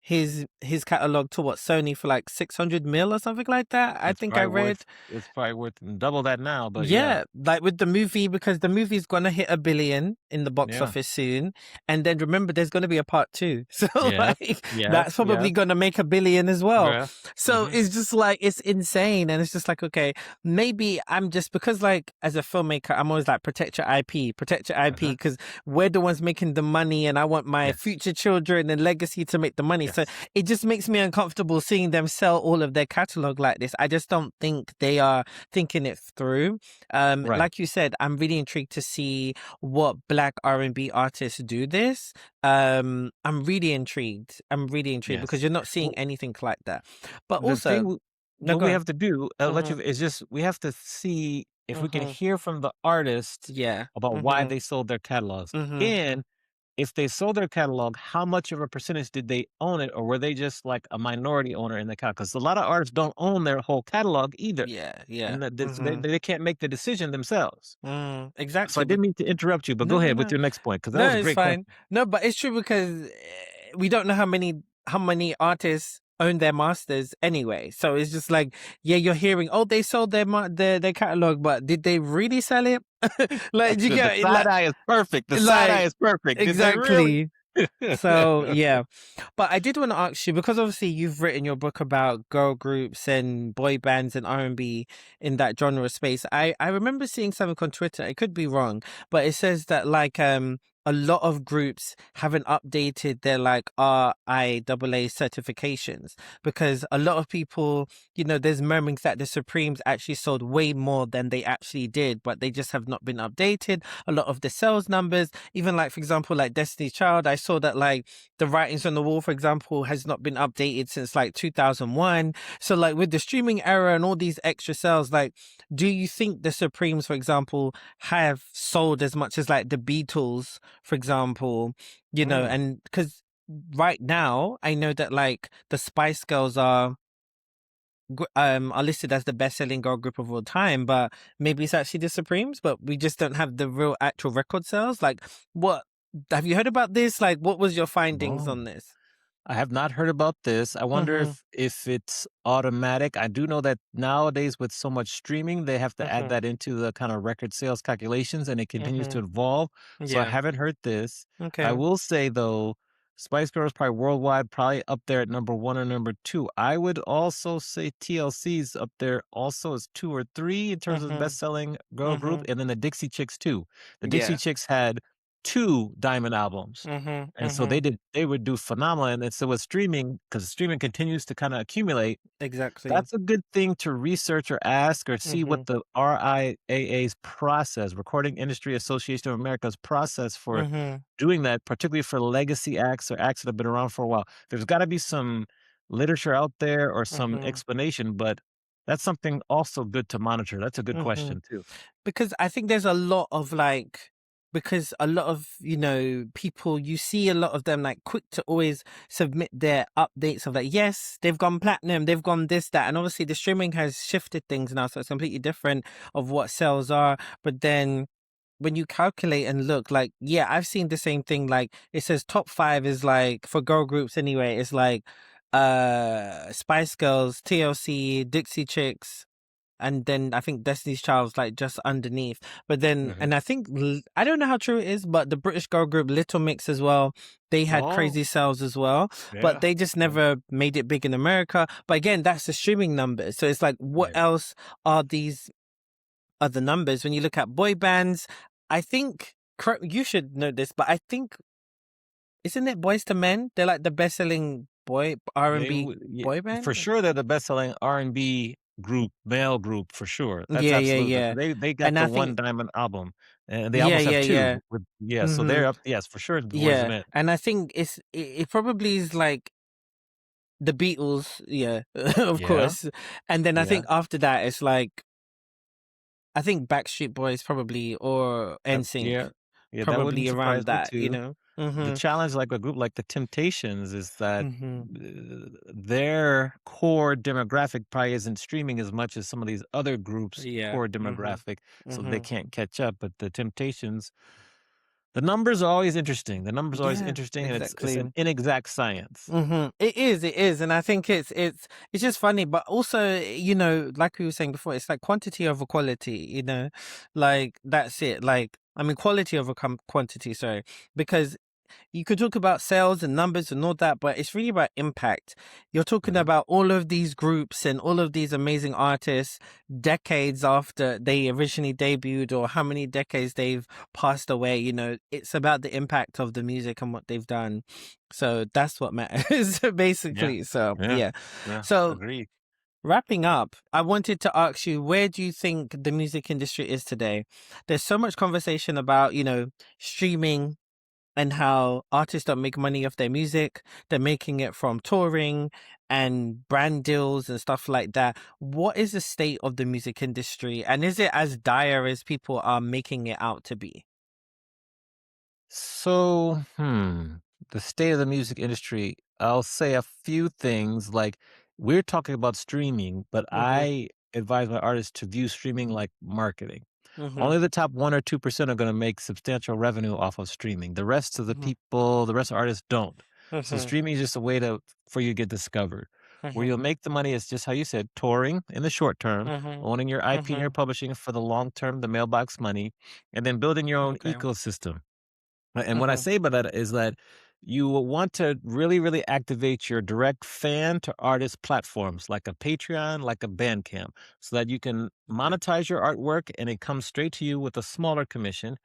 his catalog to what, Sony for like 600 mil or something like that. I think I read. It's probably worth double that now. But yeah, Yeah, like with the movie, because the movie's gonna hit 1 billion in the box yeah, office soon, and then remember there's gonna be a part two, so yes, like yes, that's probably yes, gonna make 1 billion as well. yeah. So Hmm. it's just like it's insane, and it's just like okay, maybe I'm just because like as a filmmaker, I'm always like protect your IP, Uh-huh. because we're the ones making the money, and I want my Yes, future children and legacy to make the money. So yes, it just makes me uncomfortable seeing them sell all of their catalog like this. I just don't think they are thinking it through. right. Like you said, I'm really intrigued to see what Black R&B artists do this. I'm really intrigued. I'm really intrigued because Yes. you're not seeing Well, anything like that. But the also, thing no, what go we on. have to do, I'll let Mm-hmm. you, is just we have to see if we can Mm-hmm. hear from the artist Yeah. about why Mm-hmm. they sold their catalogs, Mm-hmm. and if they sold their catalog, how much of a percentage did they own it, or were they just like a minority owner in the catalog? Because a lot of artists don't own their whole catalog either, Yeah. Yeah. and so Mm-hmm. they can't make the decision themselves. So I Exactly. didn't mean to interrupt you, but No, go no, ahead with no. your next point because that No, was a it's great question. fine. No, but it's true because we don't know how many artists own their masters anyway. So it's just like, yeah, you're hearing, oh, they sold their catalog, but did they really sell it? Like, you The get it, side eye is perfect. The side eye like is perfect. Did they really? exactly. So yeah, but I did want to ask you because obviously you've written your book about girl groups and boy bands and R&B in that genre space. I remember seeing something on Twitter. It could be wrong, but it says that like a lot of groups haven't updated their like RIAA certifications, because a lot of people, there's murmurings that the Supremes actually sold way more than they actually did, but they just have not been updated. A lot of the sales numbers, even like, for example, like Destiny's Child, I saw that like the writings on the wall, for example, has not been updated since like 2001. So like with the streaming era and all these extra sales, like, do you think the Supremes, for example, have sold as much as like the Beatles, for example, Mm. and because right now I know that like the Spice Girls are listed as the best-selling girl group of all time, but maybe it's actually the Supremes, but we just don't have the real actual record sales. Like, what have you heard about this? Like, what was your findings Oh. on this? I have not heard about this. I wonder Mm-hmm. if it's automatic. I do know that nowadays with so much streaming, they have to add Mm-hmm. that into the kind of record sales calculations and it continues to Mm-hmm. evolve. So I Yeah. haven't heard this. I Okay. will say though, Spice Girls probably worldwide, probably up there at number one or number two. I would also say TLC's up there also as two or three in terms of Mm-hmm. best selling girl group, Mm-hmm. and then the Dixie Chicks too. The Dixie Yeah. Chicks had two diamond albums. Mm-hmm. And so Mm-hmm. they would do phenomenal, and then so with streaming, because streaming continues to kinda accumulate, Exactly. that's a good thing to research or ask or see what Mm-hmm. the RIAA's process, Recording Industry Association of America's process for Mm-hmm. doing that, particularly for legacy acts or acts that have been around for a while. There's gotta be some literature out there or some Mm-hmm. explanation, but that's something also good to monitor. That's a good Mm-hmm. question too. Because I think there's a lot of like, because a lot of people, you see a lot of them like quick to always submit their updates of like, yes, they've gone platinum, they've gone this, that, and obviously the streaming has shifted things now, so it's completely different of what sales are. But then when you calculate and look, like, yeah, I've seen the same thing. Like, it says top five is like, for girl groups anyway, it's like Spice Girls, TLC, Dixie Chicks, and then I think Destiny's Child's like just underneath. But then, Mhm. and I think I don't know how true it is, but the British girl group Little Mix as well, they had Oh, crazy sales as well, but yeah. they just Yeah. never made it big in America. But again, that's the streaming numbers. So it's like, what Yeah. else are these other numbers? When you look at boy bands, I think you should know this, but I think, isn't it Boys to Men? They're like the best-selling boy They R&B would, yeah, boy for band. sure, they're the best-selling R&B group, male group for sure. That's Yeah, yeah, absolutely yeah. they got And the I one think, diamond album, and they yeah, almost have yeah, yeah. 2 with yeah, so Mm-hmm. they're up yes, for sure, the Boyz II Yeah, Men. and I think it probably is like the Beatles, yeah, of Yeah, course. And then I yeah, think after that it's like, I think Backstreet Boys probably, or NSYNC, yeah, yeah, that wouldn't probably surprise around me that, too. The Mhm. challenge, like a group like the Temptations, is that, Mhm. their core demographic probably isn't streaming as much as some of these other groups' Yeah. core Mhm. demographic, so they Mhm. can't catch up, but the Temptations, the numbers are always interesting. The numbers are always Yeah, interesting, and it's exactly. an inexact science. It is, and I think it's just funny, but also, like we were saying before, it's like quantity over quality. Like that's it. Like, I mean, quality over quantity. Sorry, because you could talk about sales and numbers and all that, but it's really about impact. You're talking Mhm. about all of these groups and all of these amazing artists decades after they originally debuted, or how many decades they've passed away. It's about the impact of the music and what they've done. So that's what matters, Yeah. basically. So, Yeah. yeah. Yeah. So, Agreed. wrapping up, I wanted to ask you, where do you think the music industry is today? There's so much conversation about, streaming, and how artists don't make money off their music. They're making it from touring and brand deals and stuff like that. What is the state of the music industry? And is it as dire as people are making it out to be? So, the state of the music industry, I'll say a few things. Like, we're talking about streaming, but Mm-hmm. I advise my artists to view streaming like marketing. Mm-hmm. Only the top 1 or 2% are gonna make substantial revenue off of streaming. The rest of the Mm-hmm. people, the rest of artists don't. So Mm-hmm. streaming is just a way for you to get discovered. Where Mm-hmm. you'll make the money is just how you said, touring in the short term, Mm-hmm. owning your IP and your Mm-hmm. publishing for the long term, the mailbox money, and then building your own Okay. ecosystem. And what I Mm-hmm. say by that is that you will want to really, really activate your direct fan to artist platforms like a Patreon, like a Bandcamp, so that you can Okay. monetize your artwork and it comes straight to you with a smaller commission.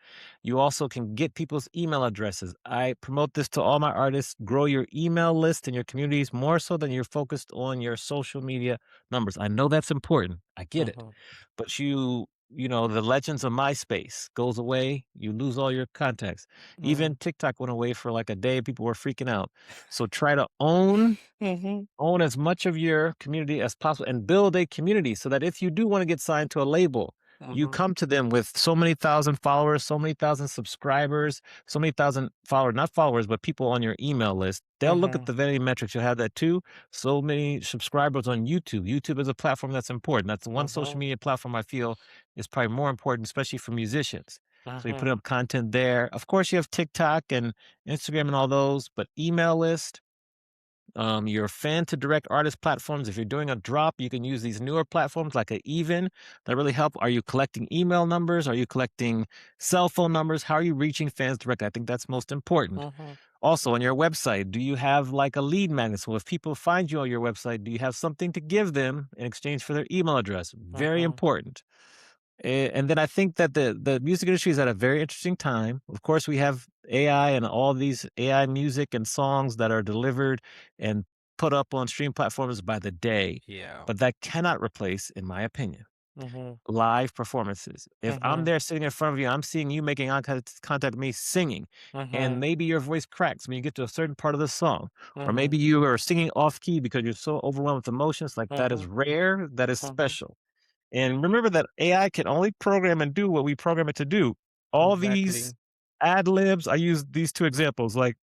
You also can get people's email addresses. I promote this to all my artists. Grow your email list and your communities more so than you're focused on your social media numbers. I know that's important. I get it. Mhm. But the legends of MySpace goes away, you lose all your contacts. Even Mm. TikTok went away for like a day, people were freaking out. So try to own as much of your community as possible and build a community so that if you do want to get signed to a label, you Mhm. come to them with so many thousand followers, so many thousand subscribers, so many thousand followers, not followers, but people on your email list. They'll look at Mhm. the vanity metrics. You'll have that too. So many subscribers on YouTube. YouTube is a platform that's important. That's the one social Mhm. media platform I feel is probably more important, especially for musicians. So you put Mhm. up content there. Of course, you have TikTok and Instagram and all those, but email list, your fan to direct artist platforms. If you're doing a drop, you can use these newer platforms like a Even that really help. Are you collecting email numbers? Are you collecting cell phone numbers? How are you reaching fans directly? I think that's most important. Mhm. Also, on your website, do you have like a lead magnet? So if people find you on your website, do you have something to give them in exchange for their email address? Very Mhm. important. And then I think that the music industry is at a very interesting time. Of course, we have AI and all these AI music and songs that are delivered and put up on stream platforms by the day, Yeah. but that cannot replace, in my opinion, Mhm. live performances. If I'm Mhm. there sitting in front of you, I'm seeing you making eye contact with me singing, and Mhm. maybe your voice cracks when you get to a certain part of the song, or Mhm. maybe you are singing off key because you're so overwhelmed with emotions. Like that is Mhm. rare, that is Mhm. special. And remember that AI can only program and do what we program it to do. All these Exactly. ad libs, I use these two examples, like,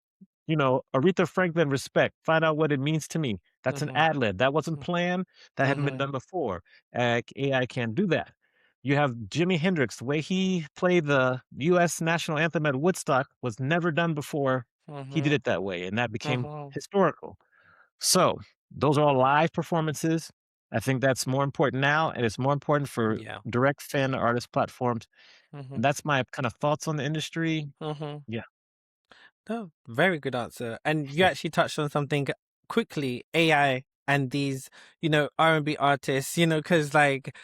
Aretha Franklin, Respect, find out what it means to me. That's an Mhm. ad lib. That wasn't planned. That hadn't been Mhm. done before. AI can't do that. You have Jimi Hendrix, the way he played the US national anthem at Woodstock was never done before. He did Mhm. it that way, and that became Mhm. historical. So those are all live performances. I think that's more important now, and it's more important for Yeah. direct fan artist platforms. And Mhm. that's my kind of thoughts on the industry. Mhm. Yeah. No, very good answer. And you actually touched on something quickly, AI and these, R&B artists, because like,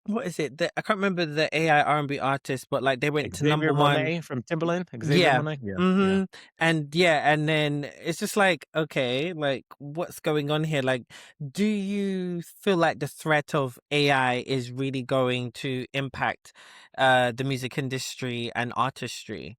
what is it? I can't remember the AI R&B artist, but like they went to number Xavier one. Monet from Timbaland. Xavier Yeah. Monet. Yeah. Yeah. Mm-hmm. And yeah, and then it's just like, okay, like what's going on here? Like, do you feel like the threat of AI is really going to impact the music industry and artistry?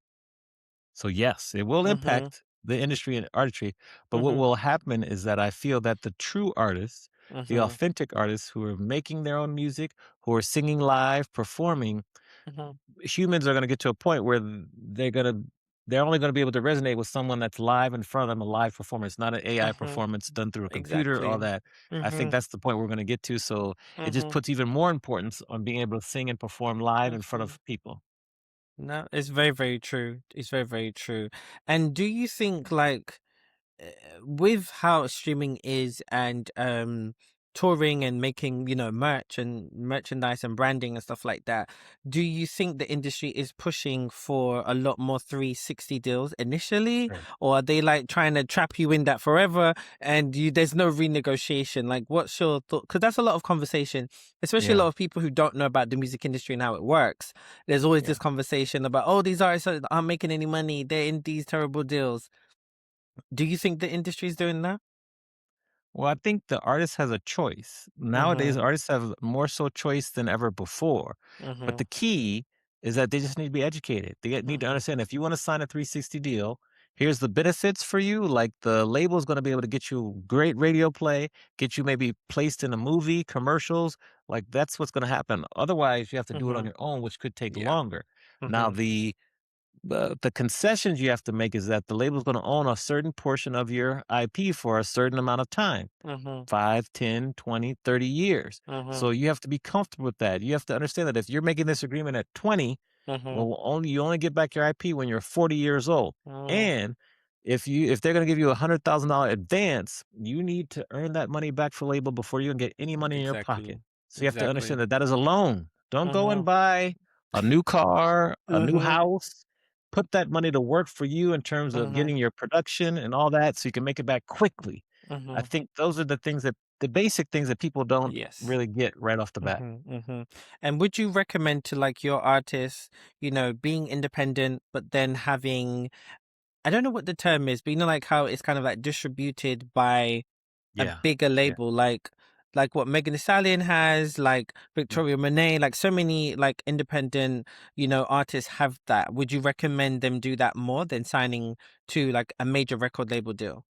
So yes, it will Mm-hmm. impact the industry and artistry. But what Mm-hmm. will happen is that I feel that the true artists, the Mm-hmm. authentic artists who are making their own music, who are singing live, performing, Mm-hmm. humans are gonna get to a point where they're only gonna be able to resonate with someone that's live in front of them, a live performance, not an AI Mm-hmm. performance done through a computer, all Exactly. that. I think Mm-hmm. that's the point we're gonna get to, so it just Mm-hmm. puts even more importance on being able to sing and perform live in front Mm-hmm. of people. No, it's very, very true. It's very, very true. And do you think like with how streaming is and touring and making merch and merchandise and branding and stuff like that, do you think the industry is pushing for a lot more 360 deals initially, Sure. or are they like trying to trap you in that forever and there's no renegotiation? Like what's your thought? Because that's a lot of conversation, especially a Yeah, lot of people who don't know about the music industry and how it works. There's always yeah. this conversation about, oh, these artists aren't making any money, they're in these terrible deals. Do you think the industry is doing that? Well, I think the artist has a choice. Nowadays, Mhm. artists have more so choice than ever before. But Mhm. the key is that they just need to be educated. They need to Mhm. understand if you want to sign a 360 deal, here's the benefits for you. Like the label is going to be able to get you great radio play, get you maybe placed in a movie, commercials. Like that's what's going to happen. Otherwise, you have to do it on Mhm. your own, which could take Yeah. longer. Now, Mhm. the concessions you have to make is that the label is going to own a certain portion of your IP for a certain amount of time. Mhm. 5, 10, 20, 30 years. So Mhm. you have to be comfortable with that. You have to understand that if you're making this agreement at 20, Mhm. well, you only get back your IP when you're 40 years old. Mm. And if they're going to give you $100,000 advance, you need to earn that money back for label before you can get any money in your pocket. Exactly. So you have to understand Exactly. that that is a loan. Don't go and Mhm. buy a new car, a new Mhm. house. put that money to work for you in terms of Mhm. getting your production and all that so you can make it back quickly. I Mhm. think those are the basic things that people don't Yes. really get right off the bat. Mhm. Mhm. And would you recommend to like your artists, being independent, but then having, I don't know what the term is, but like how it's kind of like distributed by a Yeah. bigger Yeah. label, like what Megan Thee Stallion has, like Mm. Victoria Monet, like so many like independent, artists have that. Would you recommend them do that more than signing to like a major record label deal?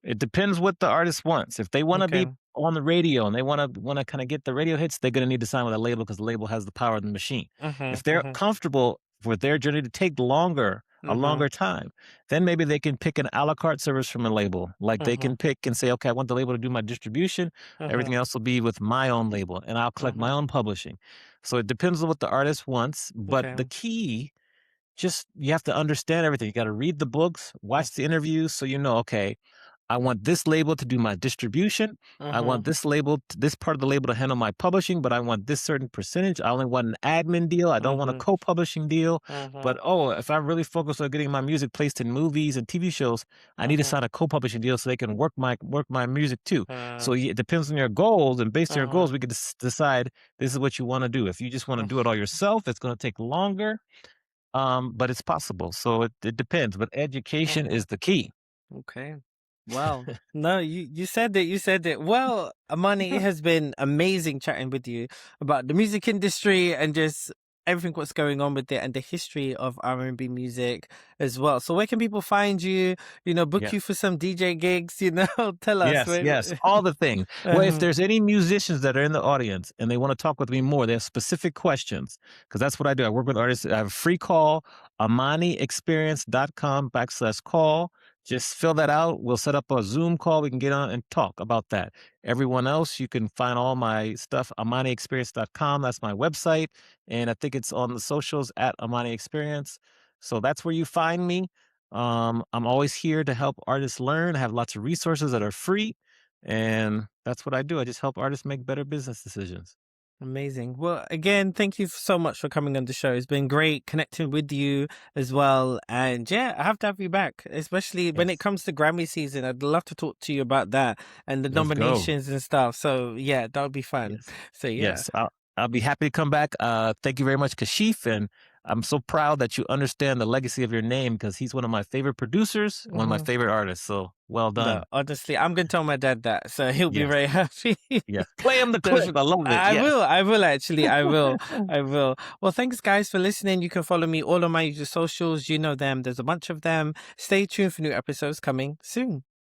It depends what the artist wants. If they wanna be Okay. on the radio and they wanna kinda get the radio hits, they're gonna need to sign with a label because the label has the power of the machine. Mhm. If they're Mhm. comfortable for their journey to take a Mhm. longer time, then maybe they can pick an à la carte service from a label. Like, they Mhm. can pick and say, "Okay, I want the label to do my distribution. Everything Mhm. else will be with my own label, and I'll collect my Mhm. own publishing." So it depends on what the artist wants, but Okay. the key, just you have to understand everything. You gotta read the books, watch the interviews so you know, "Okay, I want this label to do my distribution. I want Mhm. this part of the label to handle my publishing, but I want this certain percentage. I only want an admin deal. I don't want a Mhm. co-publishing deal. But Mhm. oh, if I really focus on getting my music placed in movies and TV shows, I need to Mhm. sign a co-publishing deal so they can work my music too. So Mhm. it depends on your goals, and based on your goals, Mhm. we can decide this is what you want to do. If you just want to do it all yourself, it's going to take longer, but it's possible. So it depends. But education Mhm. is the key. Okay. Wow. No, you said it. You said it. Well, Amani, it has been amazing chatting with you about the music industry and just everything what's going on with it and the history of R&B music as well. So where can people find you? Book Yeah. you for some DJ gigs, tell us Yes, where. yes, all the things. Well, if Uh-huh. there's any musicians that are in the audience and they want to talk with me more, they have specific questions, because that's what I do. I work with artists. I have a free call, amaniexperience.com/call. Just fill that out. We'll set up a Zoom call. We can get on and talk about that. Everyone else, you can find all my stuff, amaniexperience.com. That's my website. And I think it's on the socials at Amani Experience. So that's where you find me. I'm always here to help artists learn. I have lots of resources that are free, and that's what I do. I just help artists make better business decisions. Amazing. Well, again, thank you so much for coming on the show. It's been great connecting with you as well. And yeah, I have to have you back, especially when it Yes. comes to Grammy season. I'd love to talk to you about that and the Let's go. nominations and stuff. So yeah, that would be fun. Yes. So yeah, Yes. I'll be happy to come back. Thank you very much, Kashif. And I'm so proud that you understand the legacy of your name, because he's one of my favorite producers, one of my hmm favorite artists. So well no, done. honestly, I'm going to tell my dad that. So he'll be Yes. very happy. Yes. Play him the Def- clip. I love it. I Yes. will. I will actually. I will. I will. Well, thanks guys for listening. You can follow me all on my usual socials. You know them. There's a bunch of them. Stay tuned for new episodes coming soon.